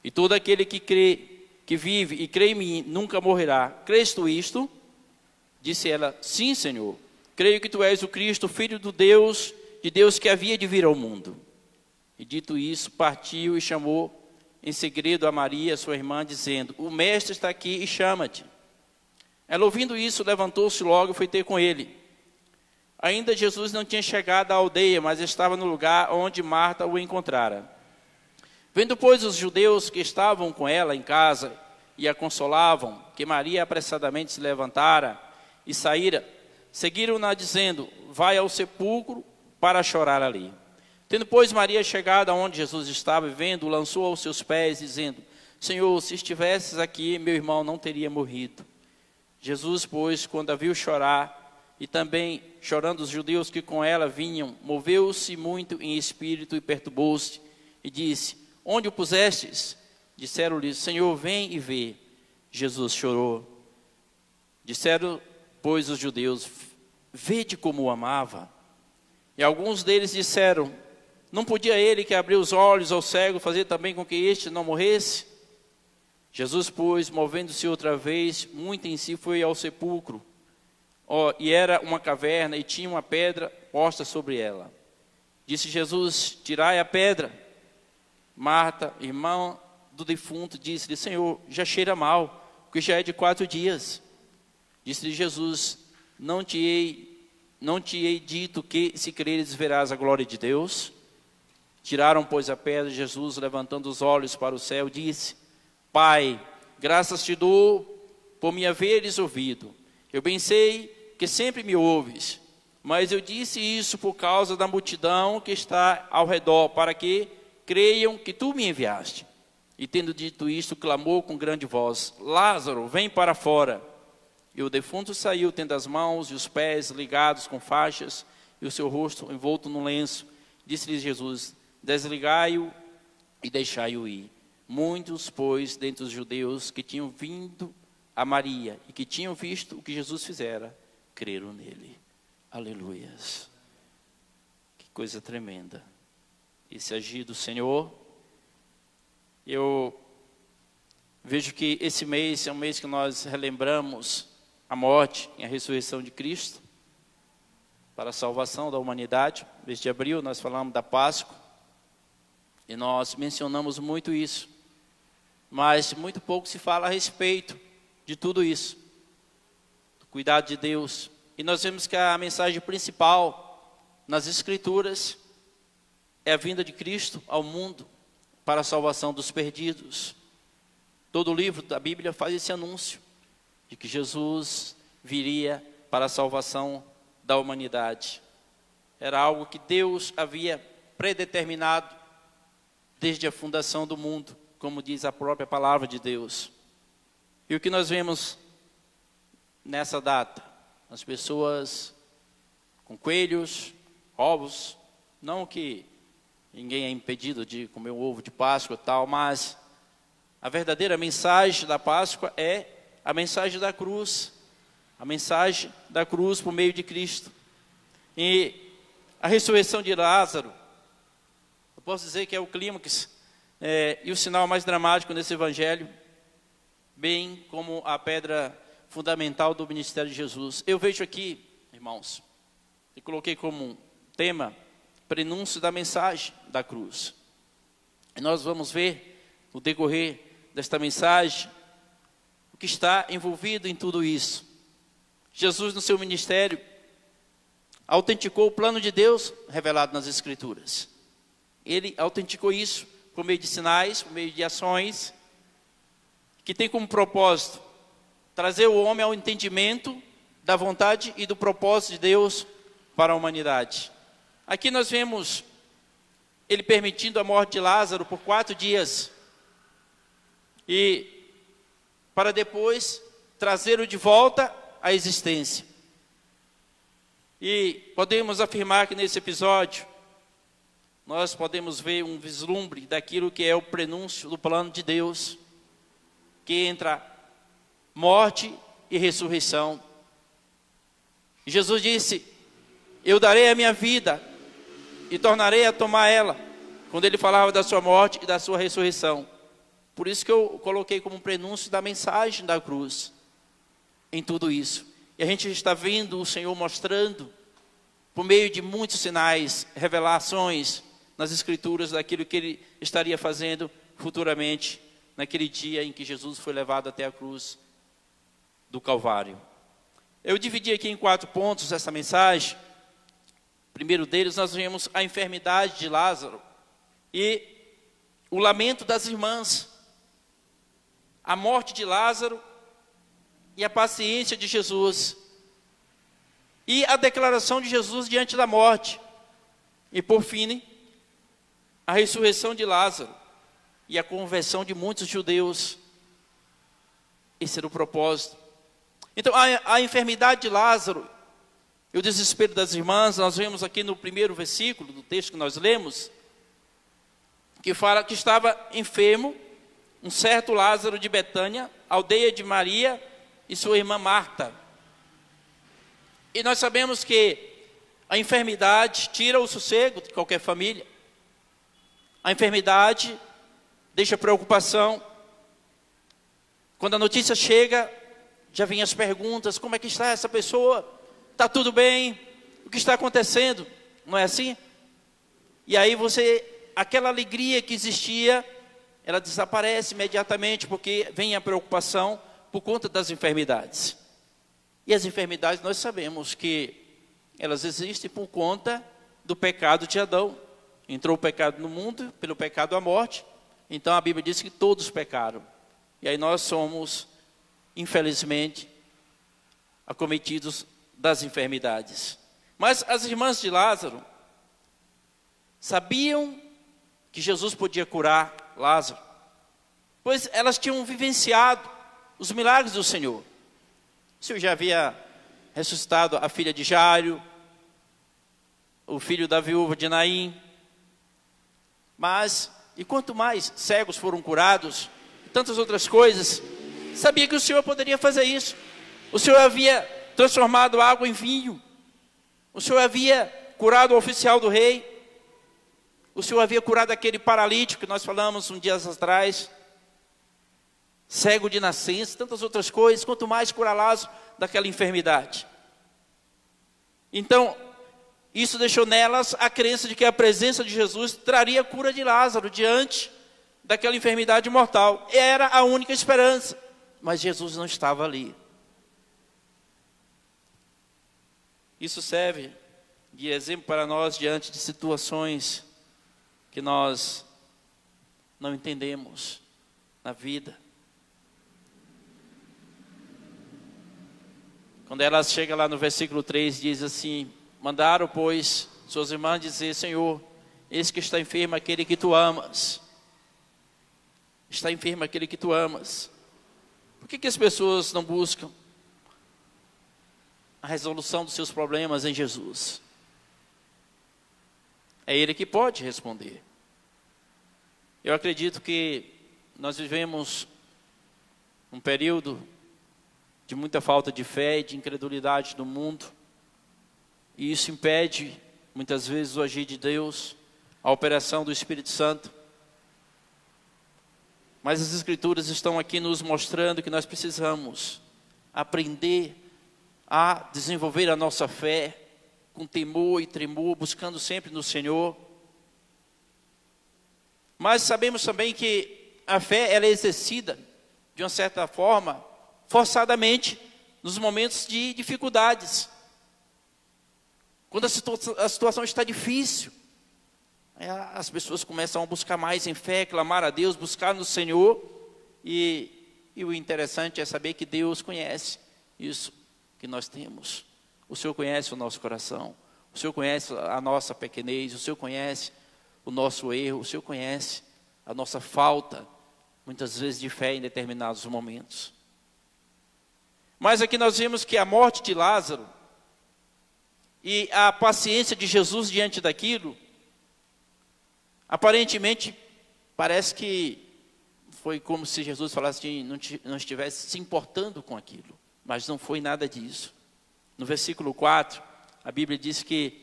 E todo aquele que vive e crê em mim, nunca morrerá. Crês tu isto? Disse ela: sim, Senhor. Creio que tu és o Cristo, Filho de Deus que havia de vir ao mundo. E dito isso, partiu e chamou em segredo a Maria, sua irmã, dizendo: o mestre está aqui e chama-te. Ela, ouvindo isso, levantou-se logo e foi ter com ele. Ainda Jesus não tinha chegado à aldeia, mas estava no lugar onde Marta o encontrara. Vendo, pois, os judeus que estavam com ela em casa e a consolavam, que Maria apressadamente se levantara e saíra, seguiram-na dizendo: vai ao sepulcro para chorar ali. Tendo, pois, Maria chegado aonde Jesus estava, e vendo, lançou aos seus pés, dizendo: Senhor, se estivesses aqui, meu irmão não teria morrido. Jesus, pois, quando a viu chorar, e também chorando os judeus que com ela vinham, moveu-se muito em espírito e perturbou-se, e disse: onde o pusestes? Disseram-lhe: Senhor, vem e vê. Jesus chorou. Disseram, pois, os judeus: vede como o amava. E alguns deles disseram: não podia ele que abriu os olhos ao cego fazer também com que este não morresse? Jesus, pois, movendo-se outra vez, muito em si, foi ao sepulcro. E era uma caverna e tinha uma pedra posta sobre ela. Disse Jesus: tirai a pedra. Marta, irmã do defunto, disse-lhe: Senhor, já cheira mal, porque já é de 4 dias. Disse-lhe Jesus: não te hei dito que, se creres, verás a glória de Deus? Tiraram, pois, a pedra. Jesus, levantando os olhos para o céu, disse: Pai, graças te dou por me haveres ouvido. Eu bem sei que sempre me ouves, mas eu disse isso por causa da multidão que está ao redor, para que creiam que tu me enviaste. E tendo dito isto, clamou com grande voz: Lázaro, vem para fora. E o defunto saiu, tendo as mãos e os pés ligados com faixas, e o seu rosto envolto num lenço. Disse-lhe Jesus: desligai-o e deixai-o ir. Muitos, pois, dentre os judeus que tinham vindo a Maria e que tinham visto o que Jesus fizera, creram nele. Aleluias. Que coisa tremenda. Esse agir do Senhor. Eu vejo que esse mês é um mês que nós relembramos a morte e a ressurreição de Cristo para a salvação da humanidade. No mês de abril nós falamos da Páscoa e nós mencionamos muito isso, mas muito pouco se fala a respeito de tudo isso, do cuidado de Deus. E nós vemos que a mensagem principal nas Escrituras é a vinda de Cristo ao mundo para a salvação dos perdidos. Todo o livro da Bíblia faz esse anúncio de que Jesus viria para a salvação da humanidade. Era algo que Deus havia predeterminado desde a fundação do mundo, como diz a própria palavra de Deus. E o que nós vemos nessa data? As pessoas com coelhos, ovos, não que ninguém é impedido de comer um ovo de Páscoa e tal, mas a verdadeira mensagem da Páscoa é a mensagem da cruz. A mensagem da cruz por meio de Cristo. E a ressurreição de Lázaro, eu posso dizer que é o clímax e o sinal mais dramático nesse evangelho, bem como a pedra fundamental do ministério de Jesus. Eu vejo aqui, irmãos, e coloquei como tema, prenúncio da mensagem da cruz. E nós vamos ver no decorrer desta mensagem o que está envolvido em tudo isso. Jesus, no seu ministério, autenticou o plano de Deus revelado nas Escrituras. Ele autenticou isso por meio de sinais, por meio de ações, que tem como propósito trazer o homem ao entendimento da vontade e do propósito de Deus para a humanidade. Aqui nós vemos ele permitindo a morte de Lázaro por 4 dias, e para depois trazê-lo de volta à existência. E podemos afirmar que nesse episódio nós podemos ver um vislumbre daquilo que é o prenúncio do plano de Deus, que entra morte e ressurreição. E Jesus disse: eu darei a minha vida e tornarei a tomar ela, quando ele falava da sua morte e da sua ressurreição. Por isso que eu coloquei como prenúncio da mensagem da cruz em tudo isso. E a gente está vendo o Senhor mostrando, por meio de muitos sinais, revelações nas Escrituras, daquilo que Ele estaria fazendo futuramente, naquele dia em que Jesus foi levado até a cruz do Calvário. Eu dividi aqui em 4 pontos essa mensagem. Primeiro deles, nós vemos a enfermidade de Lázaro e o lamento das irmãs, a morte de Lázaro e a paciência de Jesus, e a declaração de Jesus diante da morte, e por fim, a ressurreição de Lázaro e a conversão de muitos judeus. Esse era o propósito. Então, a enfermidade de Lázaro e o desespero das irmãs, nós vemos aqui no primeiro versículo do texto que nós lemos, que fala que estava enfermo um certo Lázaro de Betânia, aldeia de Maria e sua irmã Marta. E nós sabemos que a enfermidade tira o sossego de qualquer família. A enfermidade deixa preocupação. Quando a notícia chega, já vem as perguntas: como é que está essa pessoa? Está tudo bem? O que está acontecendo? Não é assim? E aí aquela alegria que existia, ela desaparece imediatamente, porque vem a preocupação por conta das enfermidades. E as enfermidades, nós sabemos que elas existem por conta do pecado de Adão. Entrou o pecado no mundo, pelo pecado a morte. Então a Bíblia diz que todos pecaram. E aí nós somos, infelizmente, acometidos das enfermidades. Mas as irmãs de Lázaro sabiam que Jesus podia curar Lázaro, pois elas tinham vivenciado os milagres do Senhor. O Senhor já havia ressuscitado a filha de Jairo, o filho da viúva de Naim. Mas, e quanto mais cegos foram curados, e tantas outras coisas, sabia que o Senhor poderia fazer isso. O Senhor havia transformado água em vinho. O Senhor havia curado o oficial do rei. O Senhor havia curado aquele paralítico que nós falamos um dia atrás, cego de nascença, tantas outras coisas, quanto mais curar Lázaro daquela enfermidade. Então, isso deixou nelas a crença de que a presença de Jesus traria a cura de Lázaro diante daquela enfermidade mortal. Era a única esperança, mas Jesus não estava ali. Isso serve de exemplo para nós diante de situações que nós não entendemos na vida. Quando ela chega lá no versículo 3, diz assim: mandaram, pois, suas irmãs dizer: Senhor, eis que está enfermo aquele que tu amas. Está enfermo aquele que tu amas. Por que as pessoas não buscam a resolução dos seus problemas em Jesus? É Ele que pode responder. Eu acredito que nós vivemos um período de muita falta de fé e de incredulidade no mundo. E isso impede, muitas vezes, o agir de Deus, a operação do Espírito Santo. Mas as Escrituras estão aqui nos mostrando que nós precisamos aprender a desenvolver a nossa fé com temor e tremor, buscando sempre no Senhor. Mas sabemos também que a fé ela é exercida, de uma certa forma, forçadamente, nos momentos de dificuldades. Quando a situação está difícil, as pessoas começam a buscar mais em fé, clamar a Deus, buscar no Senhor. E o interessante é saber que Deus conhece isso que nós temos. O Senhor conhece o nosso coração, o Senhor conhece a nossa pequenez, o Senhor conhece o nosso erro, o Senhor conhece a nossa falta, muitas vezes, de fé em determinados momentos. Mas aqui nós vemos que a morte de Lázaro e a paciência de Jesus diante daquilo, aparentemente, parece que foi como se Jesus falasse que não estivesse se importando com aquilo, mas não foi nada disso. No versículo 4, a Bíblia diz que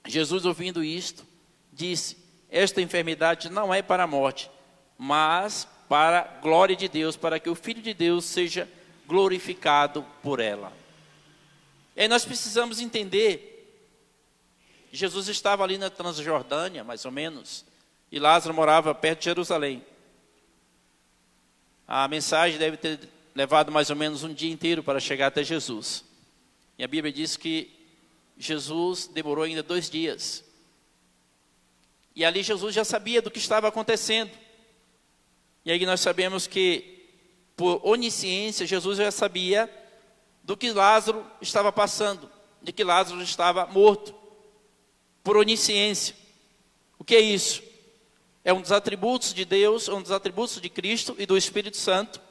Jesus, ouvindo isto, disse: esta enfermidade não é para a morte, mas para a glória de Deus, para que o Filho de Deus seja glorificado por ela. E aí nós precisamos entender, Jesus estava ali na Transjordânia, mais ou menos, e Lázaro morava perto de Jerusalém. A mensagem deve ter levado mais ou menos um dia inteiro para chegar até Jesus. E a Bíblia diz que Jesus demorou ainda 2 dias. E ali Jesus já sabia do que estava acontecendo. E aí nós sabemos que, por onisciência, Jesus já sabia do que Lázaro estava passando, de que Lázaro estava morto. Por onisciência. O que é isso? É um dos atributos de Deus, é um dos atributos de Cristo e do Espírito Santo.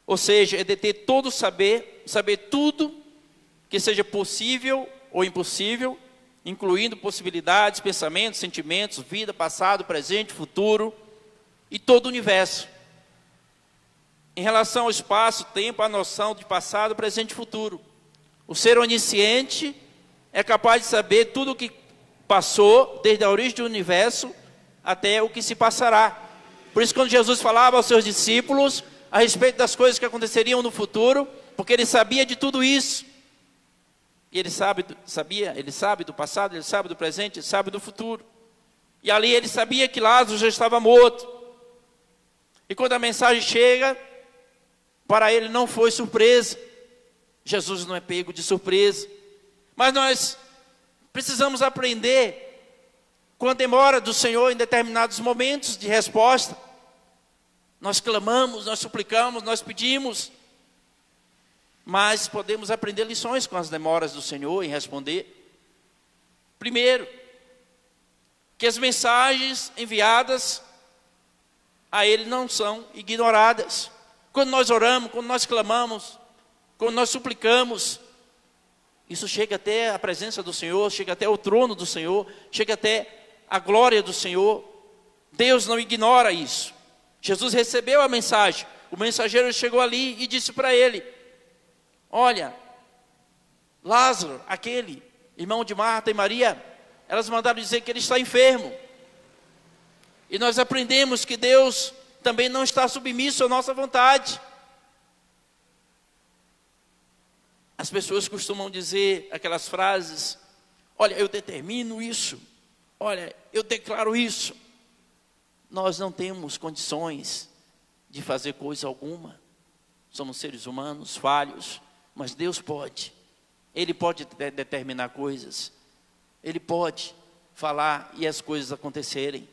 Ou seja, é deter todo o saber, saber tudo que seja possível ou impossível, incluindo possibilidades, pensamentos, sentimentos, vida, passado, presente, futuro e todo o universo. Em relação ao espaço, tempo, a noção de passado, presente e futuro. O ser onisciente é capaz de saber tudo o que passou, desde a origem do universo até o que se passará. Por isso, quando Jesus falava aos seus discípulos a respeito das coisas que aconteceriam no futuro, porque ele sabia de tudo isso. E ele sabe do passado, ele sabe do presente, ele sabe do futuro. E ali ele sabia que Lázaro já estava morto. E quando a mensagem chega, para ele não foi surpresa. Jesus não é pego de surpresa. Mas nós precisamos aprender com a demora do Senhor em determinados momentos de resposta. Nós clamamos, nós suplicamos, nós pedimos. Mas podemos aprender lições com as demoras do Senhor em responder. Primeiro, que as mensagens enviadas a Ele não são ignoradas. Quando nós oramos, quando nós clamamos, quando nós suplicamos, isso chega até a presença do Senhor, chega até o trono do Senhor, chega até a glória do Senhor. Deus não ignora isso. Jesus recebeu a mensagem, o mensageiro chegou ali e disse para ele: olha, Lázaro, aquele irmão de Marta e Maria, elas mandaram dizer que ele está enfermo. E nós aprendemos que Deus também não está submisso à nossa vontade. As pessoas costumam dizer aquelas frases: olha, eu determino isso, olha, eu declaro isso. Nós não temos condições de fazer coisa alguma. Somos seres humanos, falhos, mas Deus pode. Ele pode determinar coisas. Ele pode falar e as coisas acontecerem.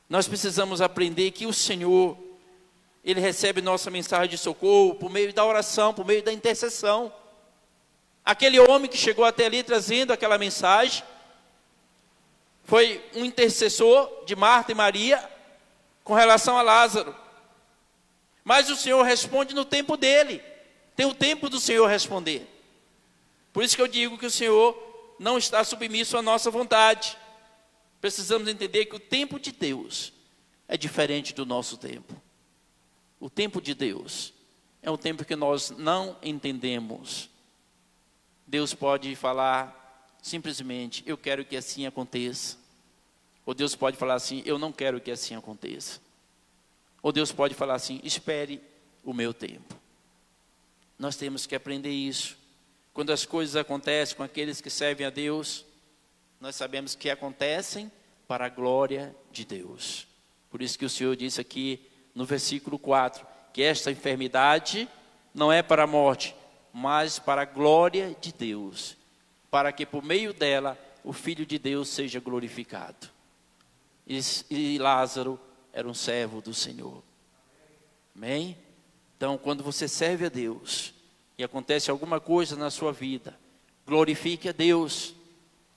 Nós precisamos aprender que o Senhor, Ele recebe nossa mensagem de socorro por meio da oração, por meio da intercessão. Aquele homem que chegou até ali trazendo aquela mensagem foi um intercessor de Marta e Maria com relação a Lázaro. Mas o Senhor responde no tempo dele. Tem o tempo do Senhor responder. Por isso que eu digo que o Senhor não está submisso à nossa vontade. Precisamos entender que o tempo de Deus é diferente do nosso tempo. O tempo de Deus é um tempo que nós não entendemos. Deus pode falar simplesmente: eu quero que assim aconteça. Ou Deus pode falar assim: eu não quero que assim aconteça. Ou Deus pode falar assim: espere o meu tempo. Nós temos que aprender isso. Quando as coisas acontecem com aqueles que servem a Deus, nós sabemos que acontecem para a glória de Deus. Por isso que o Senhor disse aqui no versículo 4, que esta enfermidade não é para a morte, mas para a glória de Deus, para que por meio dela o Filho de Deus seja glorificado. E Lázaro era um servo do Senhor. Amém? Então, quando você serve a Deus e acontece alguma coisa na sua vida, glorifique a Deus.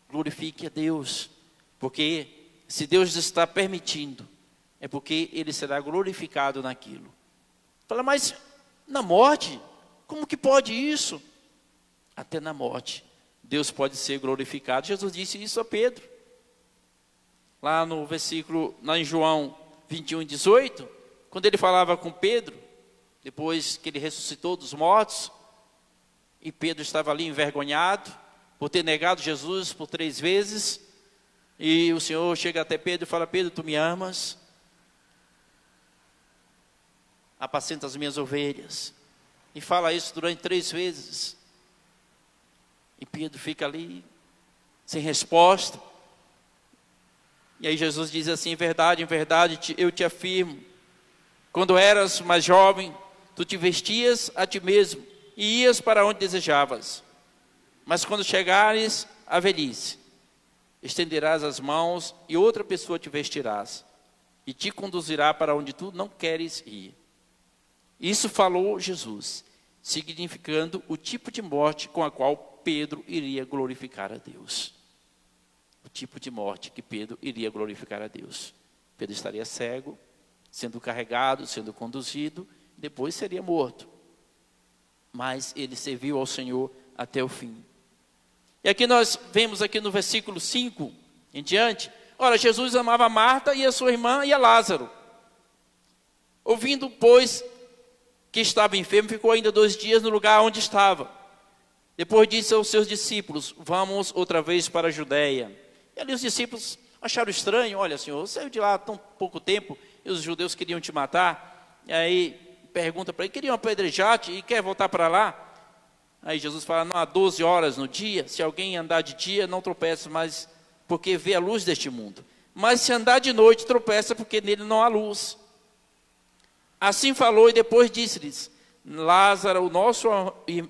Glorifique a Deus. Porque se Deus está permitindo, é porque Ele será glorificado naquilo. Fala, mas na morte, como que pode isso? Até na morte, Deus pode ser glorificado. Jesus disse isso a Pedro. Lá no versículo, lá em João 21:18, quando ele falava com Pedro, depois que ele ressuscitou dos mortos, e Pedro estava ali envergonhado, por ter negado Jesus por 3 vezes, e o Senhor chega até Pedro e fala: Pedro, tu me amas? Apacenta as minhas ovelhas. E fala isso durante 3 vezes. E Pedro fica ali, sem resposta. E aí Jesus diz assim: em verdade, eu te afirmo, quando eras mais jovem, tu te vestias a ti mesmo, e ias para onde desejavas. Mas quando chegares à velhice, estenderás as mãos, e outra pessoa te vestirás, e te conduzirá para onde tu não queres ir. Isso falou Jesus, significando o tipo de morte com a qual Pedro iria glorificar a Deus. O tipo de morte que Pedro iria glorificar a Deus. Pedro estaria cego, sendo carregado, sendo conduzido, depois seria morto. Mas ele serviu ao Senhor até o fim. E aqui nós vemos aqui no versículo 5 em diante, ora, Jesus amava Marta e a sua irmã e a Lázaro. Ouvindo, pois, que estava enfermo, ficou ainda 2 dias no lugar onde estava. Depois disse aos seus discípulos: vamos outra vez para a Judeia. E ali os discípulos acharam estranho: olha, Senhor, você saiu de lá há tão pouco tempo, e os judeus queriam te matar. E aí pergunta para ele: queriam apedrejar-te e quer voltar para lá? Aí Jesus fala: não há 12 horas no dia, se alguém andar de dia não tropeça mais, porque vê a luz deste mundo. Mas se andar de noite tropeça, porque nele não há luz. Assim falou e depois disse-lhes: Lázaro, o nosso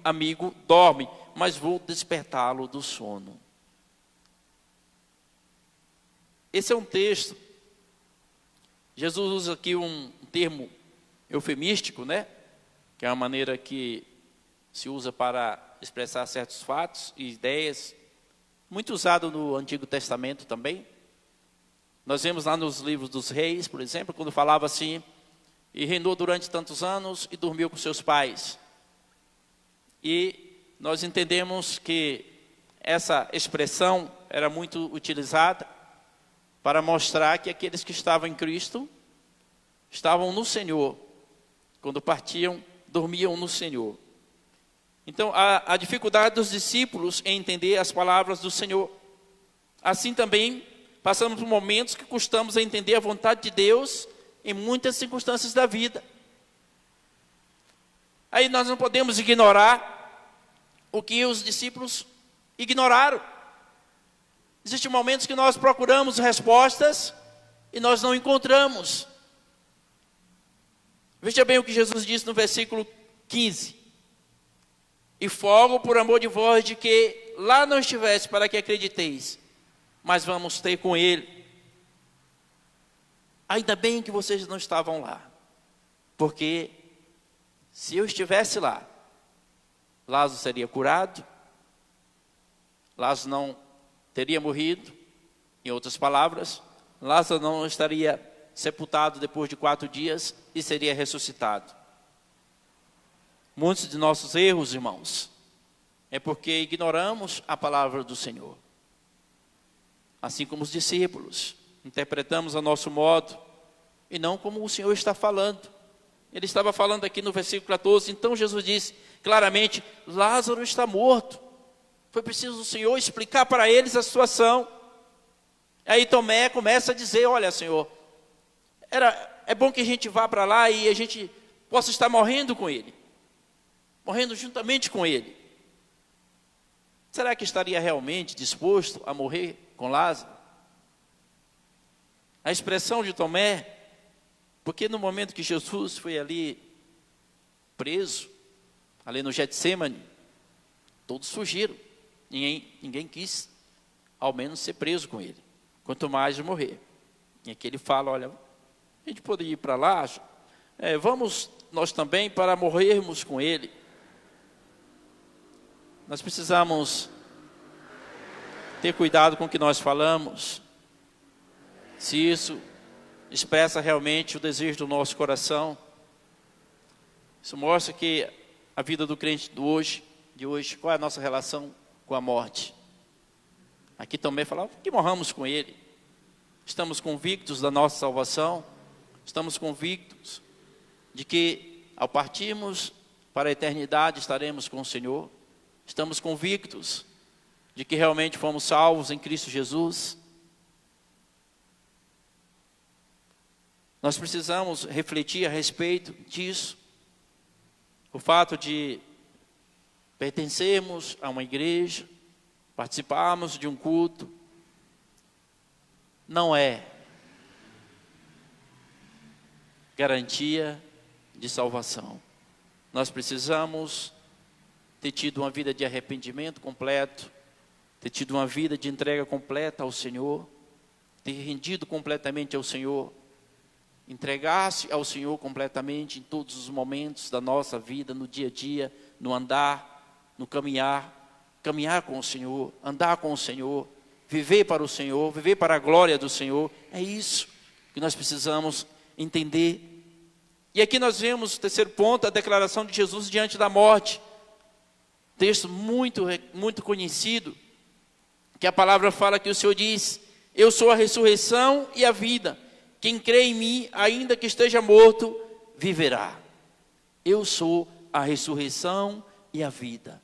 amigo, dorme, mas vou despertá-lo do sono. Esse é um texto. Jesus usa aqui um termo eufemístico, né? Que é uma maneira que se usa para expressar certos fatos e ideias, muito usado no Antigo Testamento também. Nós vemos lá nos livros dos reis, por exemplo, quando falava assim: e reinou durante tantos anos e dormiu com seus pais. E nós entendemos que essa expressão era muito utilizada para mostrar que aqueles que estavam em Cristo estavam no Senhor. Quando partiam, dormiam no Senhor. Então, a dificuldade dos discípulos em entender as palavras do Senhor. Assim também, passamos por momentos que custamos a entender a vontade de Deus em muitas circunstâncias da vida. Aí nós não podemos ignorar o que os discípulos ignoraram. Existem momentos que nós procuramos respostas e nós não encontramos. Veja bem o que Jesus disse no versículo 15. E folgo por amor de vós de que lá não estivesse para que acrediteis, mas vamos ter com ele. Ainda bem que vocês não estavam lá, porque se eu estivesse lá, Lázaro seria curado, Lázaro não teria morrido, em outras palavras, Lázaro não estaria sepultado depois de 4 dias e seria ressuscitado. Muitos de nossos erros, irmãos, é porque ignoramos a palavra do Senhor. Assim como os discípulos, interpretamos a nosso modo e não como o Senhor está falando. Ele estava falando aqui no versículo 14, então Jesus disse claramente, Lázaro está morto. Foi preciso o Senhor explicar para eles a situação. Aí Tomé começa a dizer, olha Senhor, é bom que a gente vá para lá e a gente possa estar morrendo com ele. Morrendo juntamente com ele. Será que estaria realmente disposto a morrer com Lázaro? A expressão de Tomé, porque no momento que Jesus foi ali preso, ali no Getsemane, todos fugiram. Ninguém quis, ao menos, ser preso com ele. Quanto mais morrer. E aqui ele fala, olha, a gente poderia ir para lá, vamos nós também para morrermos com ele. Nós precisamos ter cuidado com o que nós falamos, se isso expressa realmente o desejo do nosso coração. Isso mostra que a vida do crente de hoje, qual é a nossa relação com a morte. Aqui também falava que morramos com ele. Estamos convictos da nossa salvação, estamos convictos de que ao partirmos para a eternidade estaremos com o Senhor. Estamos convictos de que realmente fomos salvos em Cristo Jesus. Nós precisamos refletir a respeito disso. O fato de pertencermos a uma igreja, participarmos de um culto, não é garantia de salvação. Nós precisamos ter tido uma vida de arrependimento completo, ter tido uma vida de entrega completa ao Senhor, ter rendido completamente ao Senhor, entregar-se ao Senhor completamente em todos os momentos da nossa vida, no dia a dia, no andar, no caminhar com o Senhor, andar com o Senhor, viver para o Senhor, viver para a glória do Senhor. É isso que nós precisamos entender. E aqui nós vemos o terceiro ponto, a declaração de Jesus diante da morte. Texto muito conhecido, que a palavra fala que o Senhor diz, eu sou a ressurreição e a vida, quem crê em mim, ainda que esteja morto, viverá. Eu sou a ressurreição e a vida,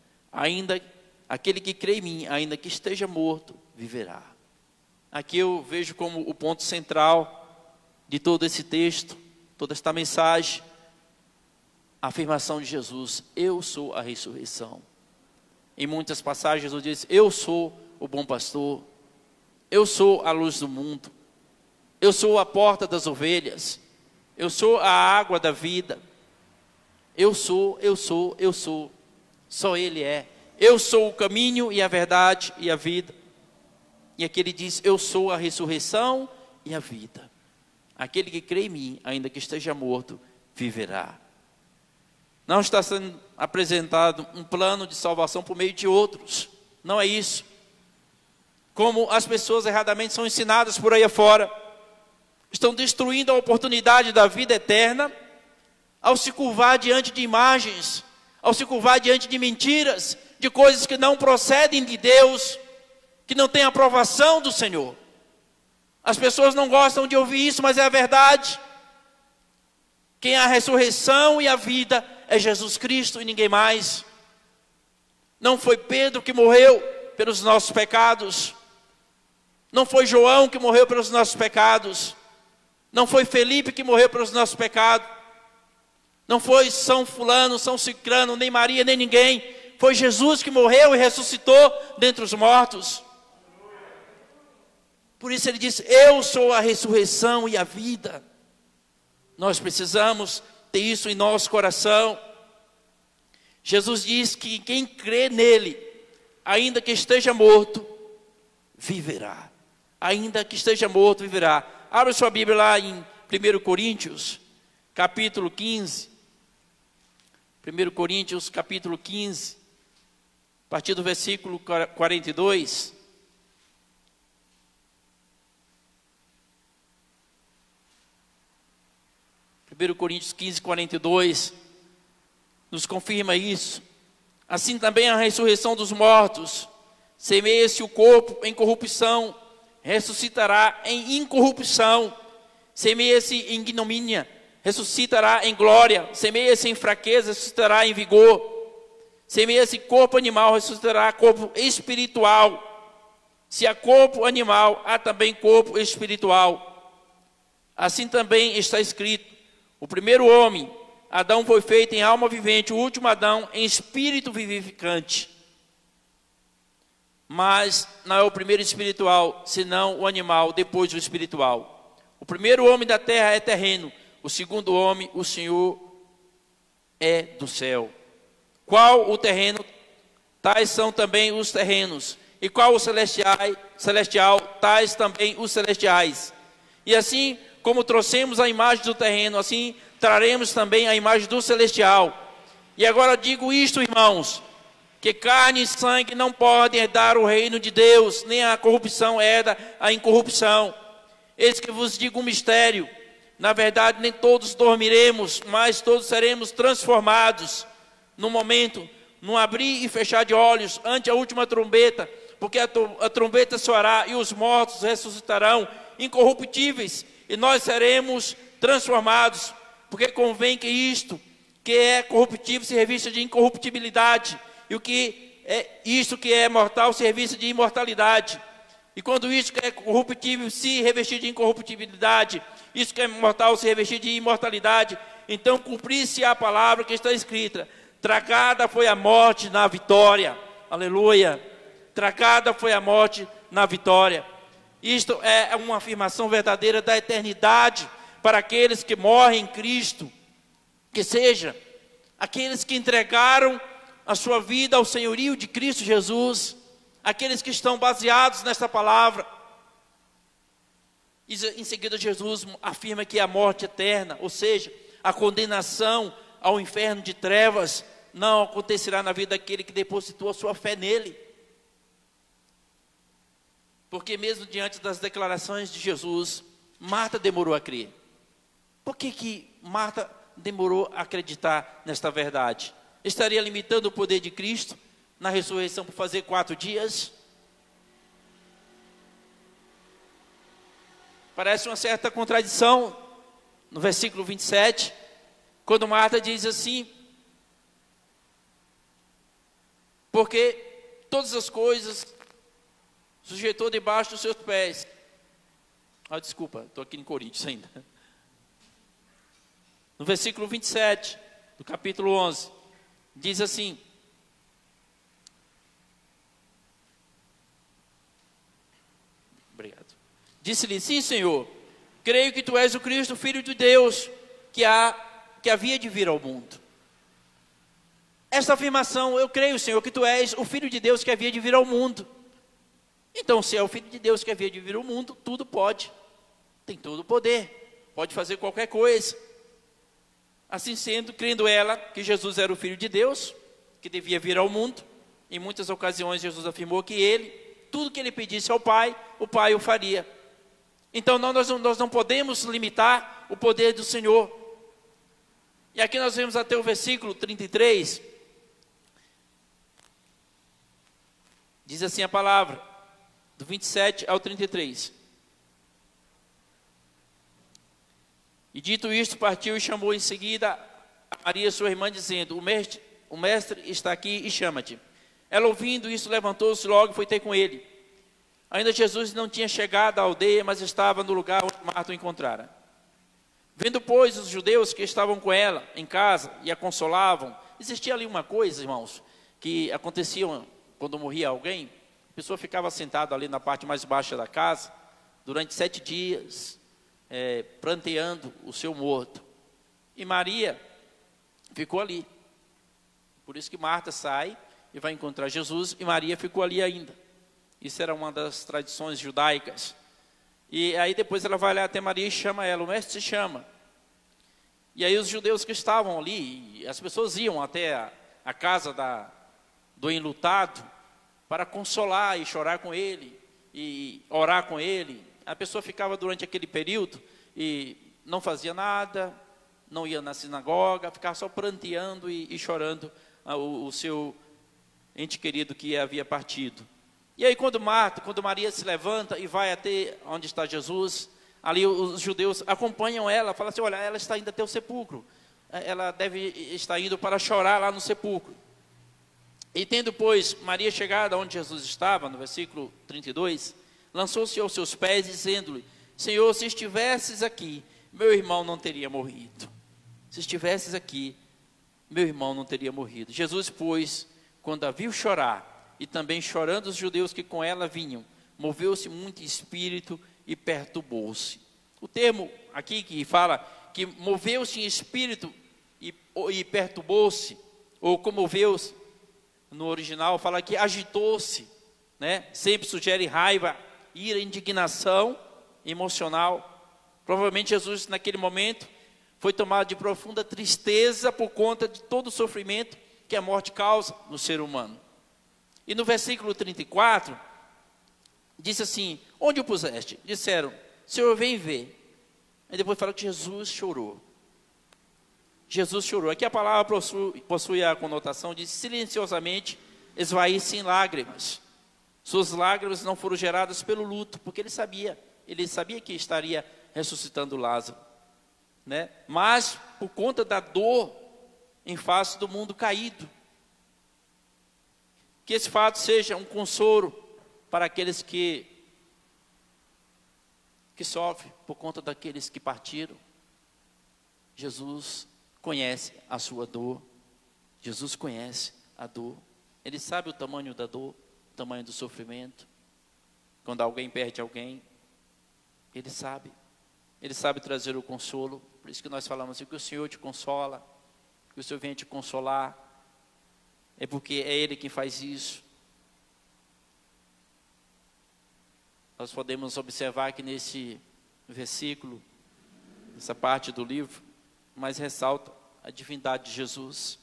aquele que crê em mim, ainda que esteja morto, viverá. Aqui eu vejo como o ponto central de todo esse texto, toda esta mensagem, a afirmação de Jesus, eu sou a ressurreição. Em muitas passagens Jesus diz, eu sou o bom pastor, eu sou a luz do mundo, eu sou a porta das ovelhas, eu sou a água da vida, eu sou, só Ele é. Eu sou o caminho e a verdade e a vida. E aqui ele diz, eu sou a ressurreição e a vida. Aquele que crê em mim, ainda que esteja morto, viverá. Não está sendo apresentado um plano de salvação por meio de outros. Não é isso. Como as pessoas erradamente são ensinadas por aí afora. Estão destruindo a oportunidade da vida eterna ao se curvar diante de imagens, ao se curvar diante de mentiras, de coisas que não procedem de Deus, que não têm aprovação do Senhor. As pessoas não gostam de ouvir isso, mas é a verdade. Quem é a ressurreição e a vida é Jesus Cristo e ninguém mais. Não foi Pedro que morreu pelos nossos pecados. Não foi João que morreu pelos nossos pecados. Não foi Felipe que morreu pelos nossos pecados. Não foi São Fulano, São Cicrano, nem Maria, nem ninguém. Foi Jesus que morreu e ressuscitou dentre os mortos. Por isso ele disse: eu sou a ressurreição e a vida. Nós precisamos ter isso em nosso coração. Jesus diz que quem crê nele, ainda que esteja morto, viverá. Ainda que esteja morto, viverá. Abra sua Bíblia lá em 1 Coríntios, capítulo 15. 1 Coríntios, capítulo 15, a partir do versículo 42. Coríntios 15, 42, nos confirma isso. Assim também a ressurreição dos mortos, semeia-se o corpo em corrupção, ressuscitará em incorrupção, semeia-se em ignomínia, ressuscitará em glória, semeia-se em fraqueza, ressuscitará em vigor, semeia-se corpo animal, ressuscitará corpo espiritual. Se há corpo animal, há também corpo espiritual. Assim também está escrito: o primeiro homem, Adão, foi feito em alma vivente, o último Adão em espírito vivificante. Mas não é o primeiro espiritual, senão o animal depois do espiritual. O primeiro homem da terra é terreno, o segundo homem, o Senhor, é do céu. Qual o terreno, tais são também os terrenos. E qual o celestial, tais também os celestiais. E assim como trouxemos a imagem do terreno, assim traremos também a imagem do celestial. E agora digo isto, irmãos, que carne e sangue não podem herdar o reino de Deus, nem a corrupção herda a incorrupção. Eis que vos digo um mistério: na verdade nem todos dormiremos, mas todos seremos transformados no momento, num abrir e fechar de olhos, ante a última trombeta, porque a trombeta soará e os mortos ressuscitarão incorruptíveis, e nós seremos transformados, porque convém que isto que é corruptível se revista de incorruptibilidade, e isto que é mortal se revista de imortalidade. E quando isto que é corruptível se revestir de incorruptibilidade, isto que é mortal se revestir de imortalidade, então cumprir-se a palavra que está escrita: tragada foi a morte na vitória. Aleluia! Tragada foi a morte na vitória. Isto é uma afirmação verdadeira da eternidade para aqueles que morrem em Cristo, que seja aqueles que entregaram a sua vida ao senhorio de Cristo Jesus, aqueles que estão baseados nesta palavra. E em seguida Jesus afirma que a morte eterna, ou seja, a condenação ao inferno de trevas, não acontecerá na vida daquele que depositou a sua fé nele. Porque mesmo diante das declarações de Jesus, Marta demorou a crer. Por que Marta demorou a acreditar nesta verdade? Estaria limitando o poder de Cristo na ressurreição por fazer 4 dias? Parece uma certa contradição no versículo 27, quando Marta diz assim: porque todas as coisas sujeitou debaixo dos seus pés. Desculpa, estou aqui em Coríntios ainda. No versículo 27 do capítulo 11, diz assim: obrigado. Disse-lhe: sim, Senhor, creio que tu és o Cristo, Filho de Deus, que havia de vir ao mundo. Esta afirmação: eu creio, Senhor, que tu és o Filho de Deus que havia de vir ao mundo. Então, se é o Filho de Deus que havia de vir ao mundo, tudo pode, tem todo o poder, pode fazer qualquer coisa. Assim sendo, crendo ela que Jesus era o Filho de Deus, que devia vir ao mundo, em muitas ocasiões Jesus afirmou que ele, tudo que ele pedisse ao Pai, o Pai o faria. Então nós não podemos limitar o poder do Senhor. E aqui nós vemos até o versículo 33, diz assim a palavra, do 27 ao 33. E dito isto, partiu e chamou em seguida a Maria, sua irmã, dizendo: o mestre está aqui e chama-te. Ela, ouvindo isso, levantou-se logo e foi ter com ele. Ainda Jesus não tinha chegado à aldeia, mas estava no lugar onde Marta o encontrara. Vendo, pois, os judeus que estavam com ela em casa e a consolavam, existia ali uma coisa, irmãos, que acontecia quando morria alguém. A pessoa ficava sentada ali na parte mais baixa da casa, durante 7 dias, pranteando o seu morto. E Maria ficou ali. Por isso que Marta sai e vai encontrar Jesus, e Maria ficou ali ainda. Isso era uma das tradições judaicas. E aí depois ela vai lá até Maria e chama ela, o mestre se chama. E aí os judeus que estavam ali, as pessoas iam até a casa do enlutado para consolar e chorar com ele, e orar com ele. A pessoa ficava durante aquele período e não fazia nada, não ia na sinagoga, ficava só pranteando e chorando o seu ente querido que havia partido. E aí quando Maria se levanta e vai até onde está Jesus, ali os judeus acompanham ela, falam assim, olha, ela está indo até o sepulcro, ela deve estar indo para chorar lá no sepulcro. E tendo, pois, Maria chegado onde Jesus estava, no versículo 32, lançou-se aos seus pés, dizendo-lhe, Senhor, se estivesses aqui, meu irmão não teria morrido. Se estivesses aqui, meu irmão não teria morrido. Jesus, pois, quando a viu chorar, e também chorando os judeus que com ela vinham, moveu-se muito em espírito e perturbou-se. O termo aqui que fala que moveu-se em espírito e perturbou-se, ou comoveu-se, no original fala que agitou-se, né? Sempre sugere raiva, ira, indignação emocional. Provavelmente Jesus naquele momento foi tomado de profunda tristeza por conta de todo o sofrimento que a morte causa no ser humano. E no versículo 34, disse assim, onde o puseste? Disseram, Senhor, vem ver. Aí depois fala que Jesus chorou. Jesus chorou. Aqui a palavra possui a conotação de silenciosamente esvair-se em lágrimas. Suas lágrimas não foram geradas pelo luto, porque ele sabia que estaria ressuscitando Lázaro, né? Mas por conta da dor em face do mundo caído. Que esse fato seja um consolo para aqueles que sofrem por conta daqueles que partiram. Jesus conhece a sua dor. Jesus conhece a dor. Ele sabe o tamanho da dor, o tamanho do sofrimento. Quando alguém perde alguém, Ele sabe. Ele sabe trazer o consolo. Por isso que nós falamos assim, que o Senhor te consola, que o Senhor venha te consolar. É porque é Ele quem faz isso. Nós podemos observar que nesse versículo, nessa parte do livro, mas ressalta a divindade de Jesus.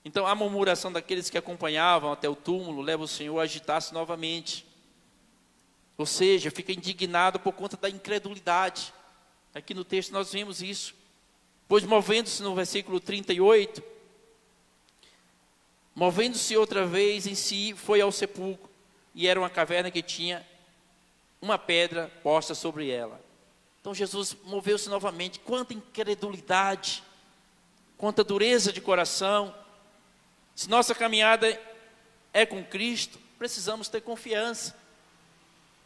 Então a murmuração daqueles que acompanhavam até o túmulo leva o Senhor a agitar-se novamente. Ou seja, fica indignado por conta da incredulidade. Aqui no texto nós vemos isso. Pois movendo-se no versículo 38, movendo-se outra vez em si, foi ao sepulcro, e era uma caverna que tinha uma pedra posta sobre ela. Então Jesus moveu-se novamente. Quanta incredulidade, quanta dureza de coração. Se nossa caminhada é com Cristo, precisamos ter confiança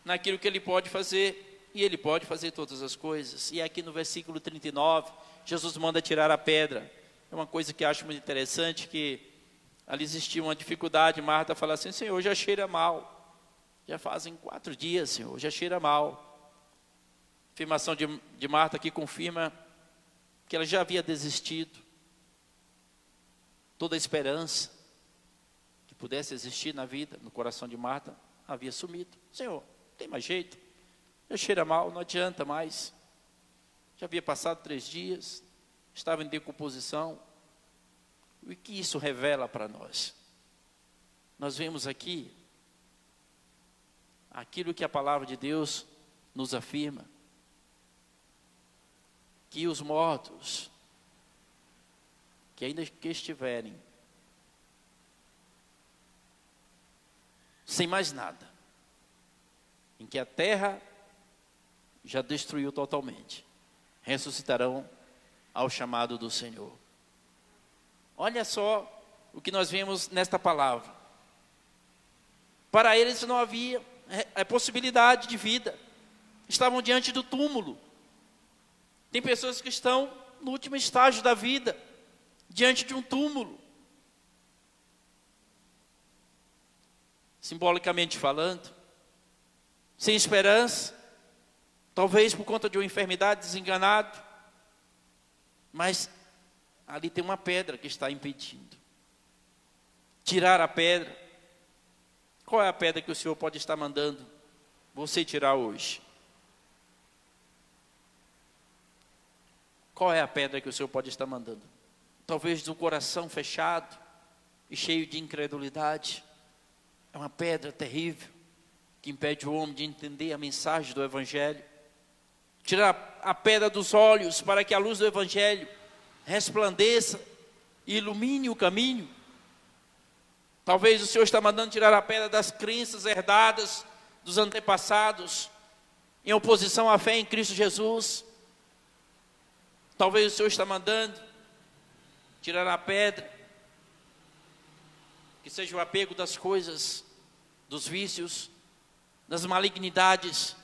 naquilo que Ele pode fazer, e Ele pode fazer todas as coisas. E aqui no versículo 39, Jesus manda tirar a pedra. É uma coisa que acho muito interessante, que ali existia uma dificuldade. Marta fala assim, Senhor, já cheira mal. Já fazem 4 dias, Senhor, já cheira mal. A afirmação de Marta aqui confirma que ela já havia desistido. Toda a esperança que pudesse existir na vida, no coração de Marta, havia sumido. Senhor, não tem mais jeito. Já cheira mal, não adianta mais. Já havia passado 3 dias, estava em decomposição. O que isso revela para nós? Nós vemos aqui aquilo que a palavra de Deus nos afirma, que os mortos, que ainda que estiverem sem mais nada, em que a terra já destruiu totalmente, ressuscitarão ao chamado do Senhor. Olha só o que nós vemos nesta palavra. Para eles não havia possibilidade de vida. Estavam diante do túmulo. Tem pessoas que estão no último estágio da vida, diante de um túmulo. Simbolicamente falando, sem esperança, talvez por conta de uma enfermidade, desenganado, mas ali tem uma pedra que está impedindo. Tirar a pedra. Qual é a pedra que o Senhor pode estar mandando você tirar hoje? Qual é a pedra que o Senhor pode estar mandando? Talvez do coração fechado e cheio de incredulidade. É uma pedra terrível que impede o homem de entender a mensagem do Evangelho. Tirar a pedra dos olhos para que a luz do Evangelho resplandeça e ilumine o caminho. Talvez o Senhor está mandando tirar a pedra das crenças herdadas dos antepassados, em oposição à fé em Cristo Jesus. Talvez o Senhor está mandando tirar a pedra, que seja o apego das coisas, dos vícios, das malignidades,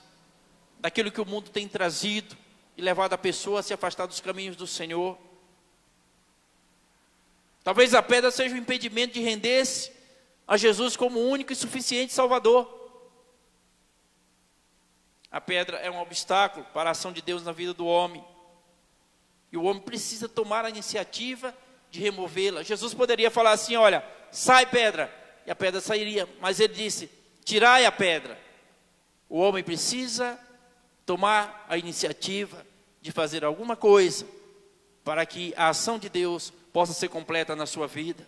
daquilo que o mundo tem trazido e levado a pessoa a se afastar dos caminhos do Senhor. Talvez a pedra seja o impedimento de render-se a Jesus como o único e suficiente Salvador. A pedra é um obstáculo para a ação de Deus na vida do homem. E o homem precisa tomar a iniciativa de removê-la. Jesus poderia falar assim: olha, sai pedra, e a pedra sairia. Mas ele disse: tirai a pedra. O homem precisa tomar a iniciativa de fazer alguma coisa para que a ação de Deus possa ser completa na sua vida.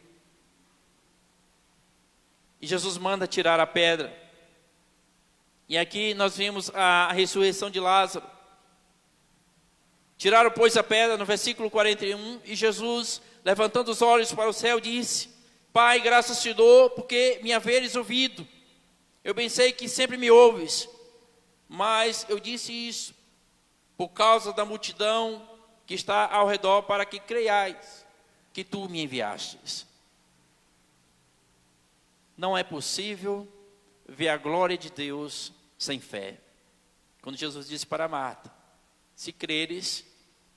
E Jesus manda tirar a pedra. E aqui nós vimos a ressurreição de Lázaro. Tiraram, pois, a pedra, no versículo 41, e Jesus, levantando os olhos para o céu, disse: Pai, graças te dou, porque me haveres ouvido. Eu bem sei que sempre me ouves, mas eu disse isso por causa da multidão que está ao redor, para que creiais que tu me enviastes. Não é possível ver a glória de Deus sem fé. Quando Jesus disse para Marta: se creres,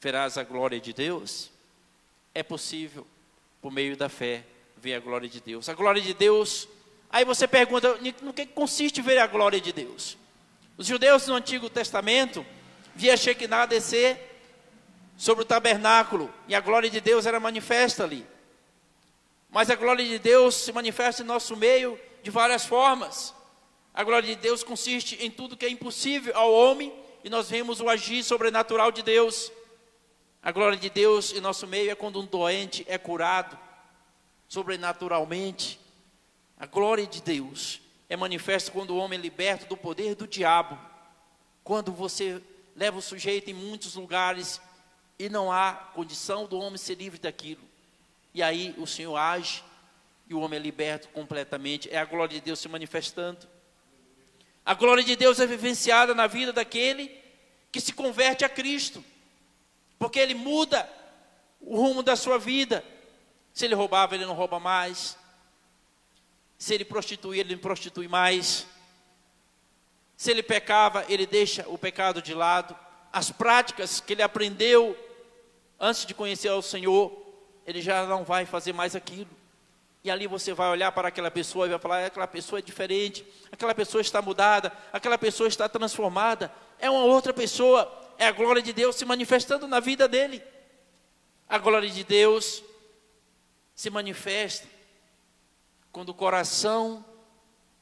verás a glória de Deus. É possível, por meio da fé, ver a glória de Deus. A glória de Deus. Aí você pergunta: no que consiste ver a glória de Deus? Os judeus no Antigo Testamento via Shekinah descer sobre o tabernáculo, e a glória de Deus era manifesta ali. Mas a glória de Deus se manifesta em nosso meio de várias formas. A glória de Deus consiste em tudo que é impossível ao homem, e nós vemos o agir sobrenatural de Deus. A glória de Deus em nosso meio é quando um doente é curado sobrenaturalmente. A glória de Deus é manifesta quando o homem é liberto do poder do diabo. Quando você leva o sujeito em muitos lugares e não há condição do homem ser livre daquilo. E aí o Senhor age e o homem é liberto completamente. É a glória de Deus se manifestando. A glória de Deus é vivenciada na vida daquele que se converte a Cristo, porque ele muda o rumo da sua vida. Se ele roubava, ele não rouba mais. Se ele prostituía, ele não prostitui mais. Se ele pecava, ele deixa o pecado de lado. As práticas que ele aprendeu antes de conhecer ao Senhor, ele já não vai fazer mais aquilo. E ali você vai olhar para aquela pessoa e vai falar: aquela pessoa é diferente, aquela pessoa está mudada, aquela pessoa está transformada, é uma outra pessoa. É a glória de Deus se manifestando na vida dele. A glória de Deus se manifesta quando o coração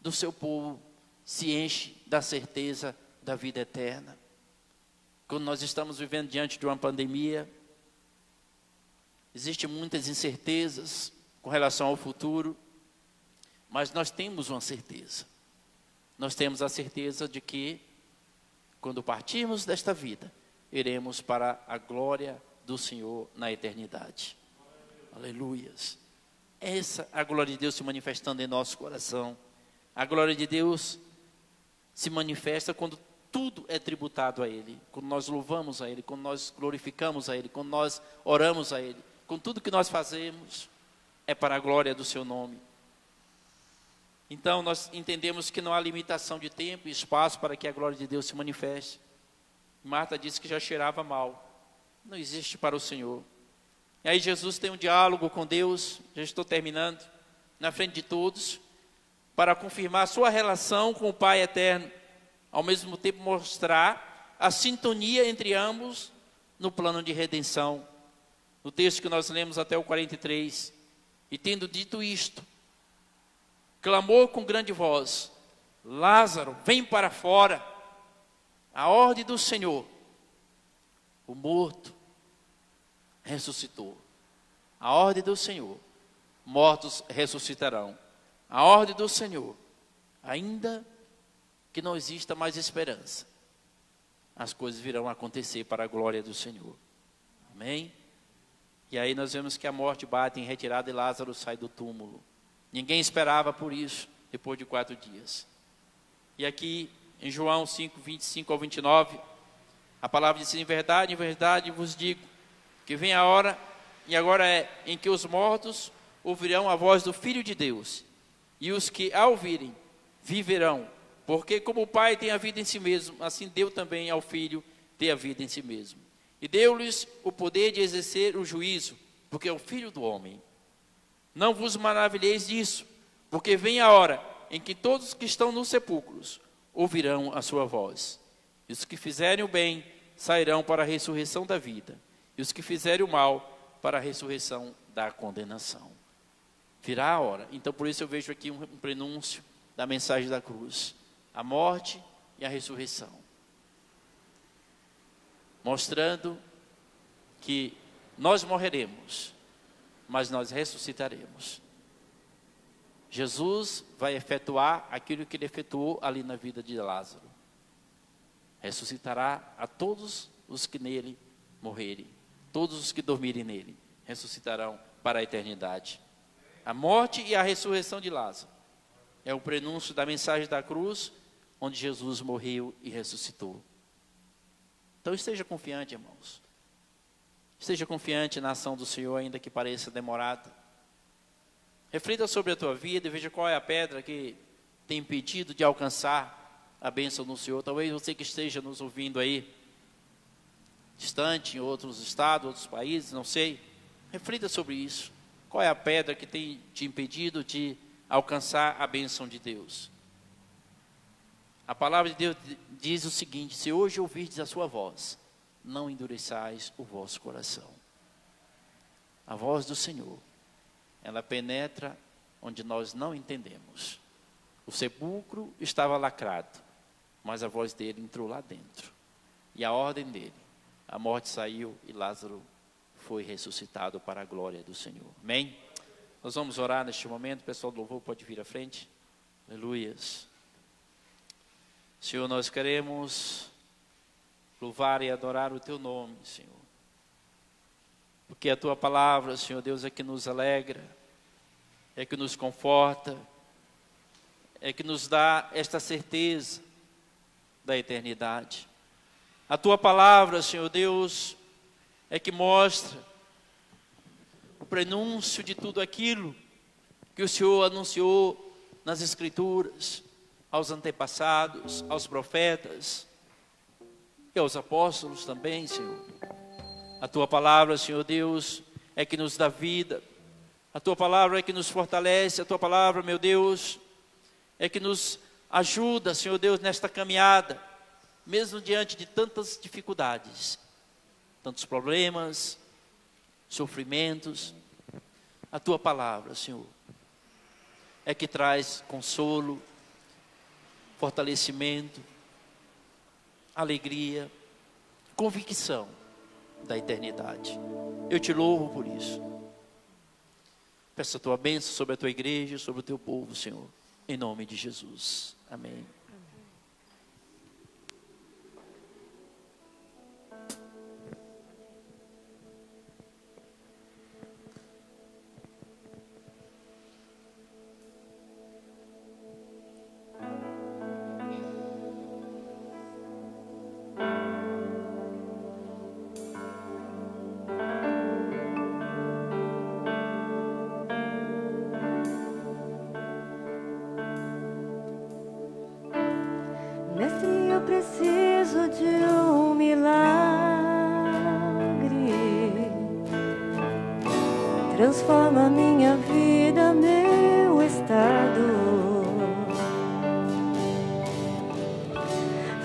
do seu povo se enche da certeza da vida eterna. Quando nós estamos vivendo diante de uma pandemia, existem muitas incertezas com relação ao futuro, mas nós temos uma certeza. Nós temos a certeza de que, quando partirmos desta vida, iremos para a glória do Senhor na eternidade. Aleluias. Essa é a glória de Deus se manifestando em nosso coração. A glória de Deus se manifesta quando tudo é tributado a Ele, quando nós louvamos a Ele, quando nós glorificamos a Ele, quando nós oramos a Ele, com tudo que nós fazemos é para a glória do Seu nome. Então nós entendemos que não há limitação de tempo e espaço para que a glória de Deus se manifeste. Marta disse que já cheirava mal. Não existe para o Senhor. E aí Jesus tem um diálogo com Deus, já estou terminando, na frente de todos, para confirmar a sua relação com o Pai eterno, ao mesmo tempo mostrar a sintonia entre ambos no plano de redenção. No texto que nós lemos até o 43, e tendo dito isto, clamou com grande voz: Lázaro, vem para fora. A ordem do Senhor, o morto ressuscitou. A ordem do Senhor, mortos ressuscitarão. A ordem do Senhor, ainda que não exista mais esperança, as coisas virão acontecer para a glória do Senhor. Amém? E aí nós vemos que a morte bate em retirada e Lázaro sai do túmulo. Ninguém esperava por isso, depois de 4 dias. E aqui em João 5, 25 ao 29, a palavra diz: em verdade vos digo, que vem a hora, e agora é, em que os mortos ouvirão a voz do Filho de Deus, e os que a ouvirem viverão, porque como o Pai tem a vida em si mesmo, assim deu também ao Filho ter a vida em si mesmo. E deu-lhes o poder de exercer o juízo, porque é o Filho do homem. Não vos maravilheis disso, porque vem a hora em que todos que estão nos sepulcros ouvirão a sua voz. E os que fizerem o bem sairão para a ressurreição da vida, e os que fizerem o mal para a ressurreição da condenação. Virá a hora. Então por isso eu vejo aqui um prenúncio da mensagem da cruz: a morte e a ressurreição, mostrando que nós morreremos, mas nós ressuscitaremos. Jesus vai efetuar aquilo que ele efetuou ali na vida de Lázaro. Ressuscitará a todos os que nele morrerem. Todos os que dormirem nele ressuscitarão para a eternidade. A morte e a ressurreição de Lázaro é o prenúncio da mensagem da cruz, onde Jesus morreu e ressuscitou. Então esteja confiante, irmãos. Esteja confiante na ação do Senhor, ainda que pareça demorada. Reflita sobre a tua vida e veja qual é a pedra que tem impedido de alcançar a bênção do Senhor. Talvez você que esteja nos ouvindo aí, distante, em outros estados, outros países, não sei. Reflita sobre isso. Qual é a pedra que tem te impedido de alcançar a bênção de Deus? A palavra de Deus diz o seguinte: se hoje ouvirdes a sua voz, não endureçais o vosso coração. A voz do Senhor, ela penetra onde nós não entendemos. O sepulcro estava lacrado, mas a voz dele entrou lá dentro. E a ordem dele, a morte saiu e Lázaro foi ressuscitado para a glória do Senhor. Amém? Nós vamos orar neste momento. O pessoal do louvor pode vir à frente. Aleluias. Senhor, nós queremos louvar e adorar o teu nome, Senhor. Porque a tua palavra, Senhor Deus, é que nos alegra, é que nos conforta, é que nos dá esta certeza da eternidade. A tua palavra, Senhor Deus, é que mostra o prenúncio de tudo aquilo que o Senhor anunciou nas Escrituras, aos antepassados, aos profetas e aos apóstolos também, Senhor. A tua palavra, Senhor Deus, é que nos dá vida. A tua palavra é que nos fortalece. A tua palavra, meu Deus, é que nos ajuda, Senhor Deus, nesta caminhada, mesmo diante de tantas dificuldades, tantos problemas, sofrimentos. A tua palavra, Senhor, é que traz consolo, fortalecimento, alegria, convicção da eternidade. Eu te louvo por isso. Peço a tua bênção sobre a tua igreja, sobre o teu povo, Senhor, em nome de Jesus. Amém. preciso de um milagre. Transforma minha vida, meu estado.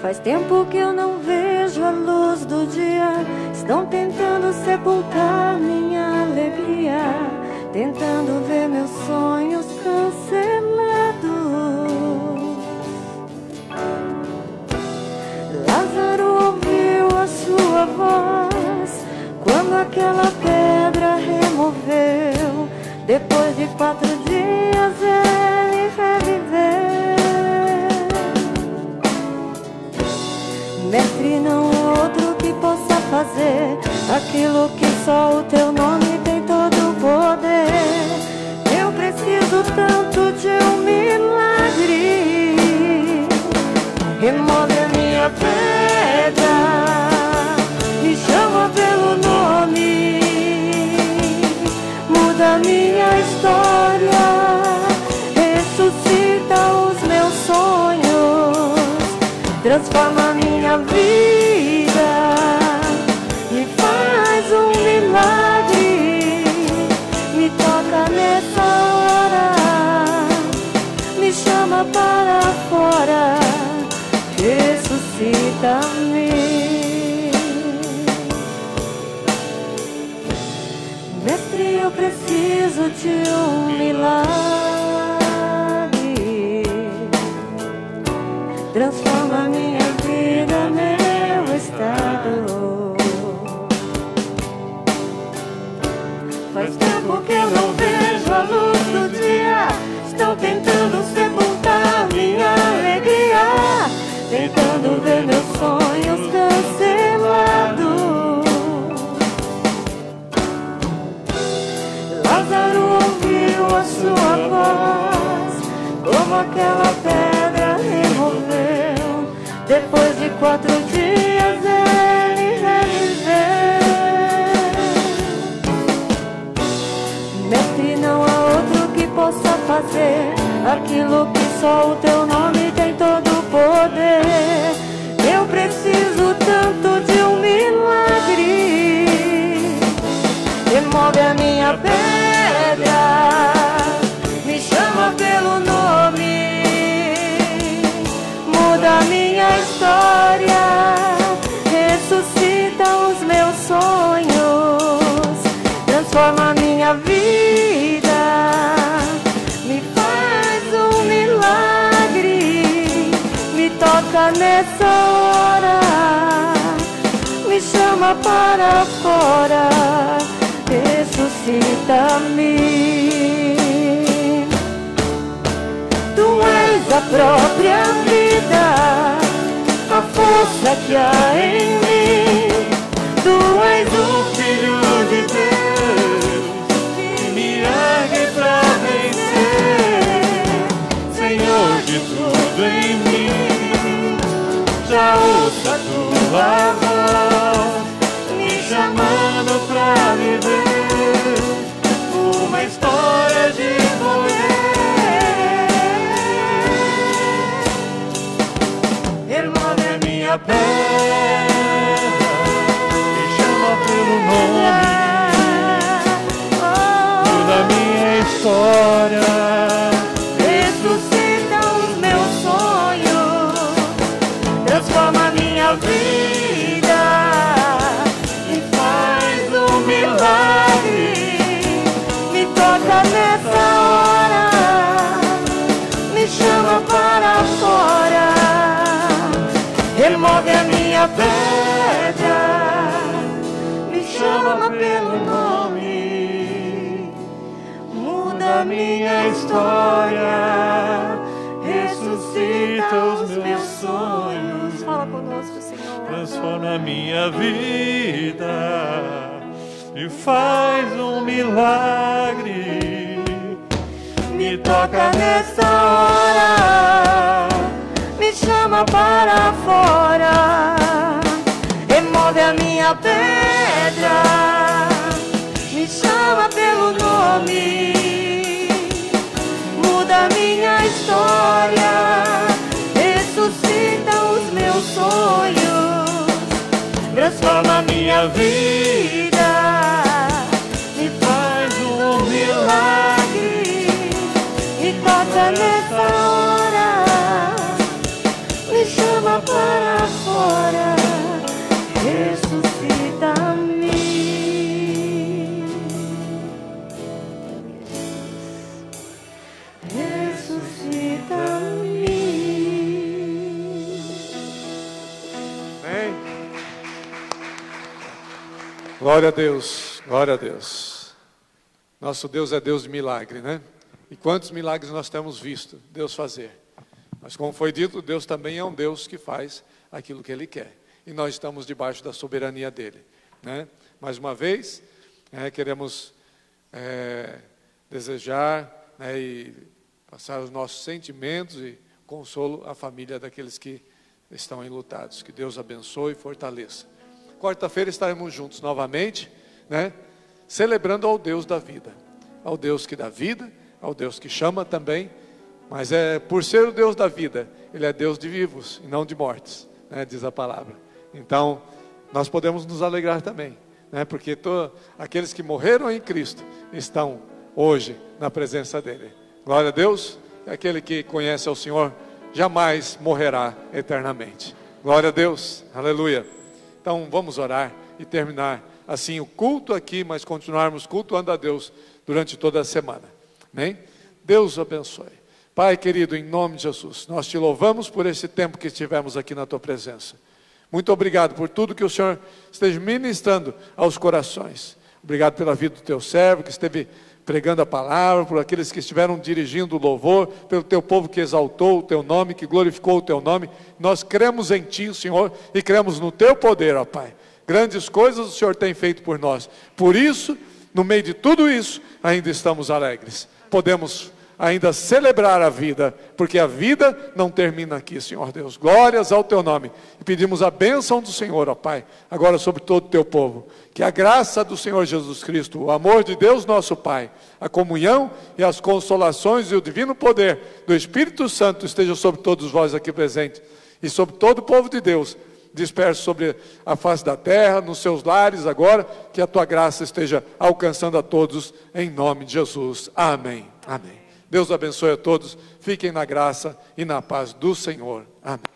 Faz tempo que eu não vejo a luz do dia. Estão tentando sepultar minha alegria, tentando ver meus sonhos cancelados. Lázaro ouviu a sua voz quando aquela pedra removeu. Depois de 4 dias ele reviveu. Mestre, não há outro que possa fazer aquilo que só o teu nome tem todo o poder. Eu preciso tanto de um milagre. Remove a minha pedra, me chama pelo nome, muda a minha história, ressuscita os meus sonhos, transforma a minha vida, me faz um milagre, me toca nessa hora, me chama para fora, ressuscita-me. Mestre, eu preciso de um milagre. Transforma minha vida, meu estado. Faz tempo que eu não vejo a luz do dia. Estão tentando sepultar minha alegria, tentando ver meus sonhos cancelados. Lázaro ouviu a sua voz, como aquela pedra removeu. Depois de 4 dias ele reviveu. Mestre, não há outro que possa fazer aquilo que só o teu nome tem todo o poder. Eu preciso tanto de um milagre. Remove a minha pedra, me chama pelo nome, muda a minha história, ressuscita os meus sonhos, transforma a minha vida, me faz um milagre, me toca nessa hora, me chama para fora, ressuscita-me. Tu és a própria vida, a força que há em mim. Tu és o Filho de Deus, que me ergue pra vencer. Senhor de tudo em mim, já ouço a tua voz, me chamando pra viver uma história de poder. Remove a minha pedra, me chama pelo nome, muda a minha história, ressuscita os meus sonhos, transforma a minha vida, me faz um milagre, me toca nessa hora, me chama para fora, remove a minha pedra, me chama pelo nome, muda a minha história, ressuscita os meus sonhos. Fala conosco, Senhor. Transforma a minha vida e faz um milagre. Me toca nessa hora, me chama para fora, remove a minha pedra, me chama pelo nome, muda a minha história, ressuscita os meus sonhos, transforma minha vida, me faz um milagre, me toca nessa hora, me chama para fora, ressuscita-me. Amém. Glória a Deus, glória a Deus. Nosso Deus é Deus de milagre, né? E quantos milagres nós temos visto Deus fazer. Mas como foi dito, Deus também é um Deus que faz aquilo que Ele quer. E nós estamos debaixo da soberania dEle, né? Mais uma vez, queremos desejar, né, e passar os nossos sentimentos e consolo à família daqueles que estão enlutados. Que Deus abençoe e fortaleça. Quarta-feira estaremos juntos novamente, né, celebrando ao Deus da vida, ao Deus que dá vida, ao Deus que chama também, mas por ser o Deus da vida, Ele é Deus de vivos e não de mortos, né, diz a palavra. Então, nós podemos nos alegrar também, né, porque aqueles que morreram em Cristo estão hoje na presença dEle. Glória a Deus. Aquele que conhece ao Senhor jamais morrerá eternamente. Glória a Deus, aleluia. Então vamos orar e terminar assim o culto aqui, mas continuarmos cultuando a Deus durante toda a semana. Amém? Deus abençoe. Pai querido, em nome de Jesus, nós te louvamos por esse tempo que estivemos aqui na tua presença. Muito obrigado por tudo que o Senhor esteja ministrando aos corações. Obrigado pela vida do teu servo que esteve pregando a palavra, por aqueles que estiveram dirigindo o louvor, pelo teu povo que exaltou o teu nome, que glorificou o teu nome. Nós cremos em ti, Senhor, e cremos no teu poder, ó Pai. Grandes coisas o Senhor tem feito por nós. Por isso, no meio de tudo isso, ainda estamos alegres. Podemos ainda celebrar a vida, porque a vida não termina aqui, Senhor Deus. Glórias ao teu nome. E pedimos a bênção do Senhor, ó Pai, agora sobre todo o teu povo. Que a graça do Senhor Jesus Cristo, o amor de Deus nosso Pai, a comunhão e as consolações e o divino poder do Espírito Santo esteja sobre todos vós aqui presentes e sobre todo o povo de Deus, disperso sobre a face da terra, nos seus lares agora, que a tua graça esteja alcançando a todos, em nome de Jesus. Amém. Amém. Deus abençoe a todos, fiquem na graça e na paz do Senhor. Amém.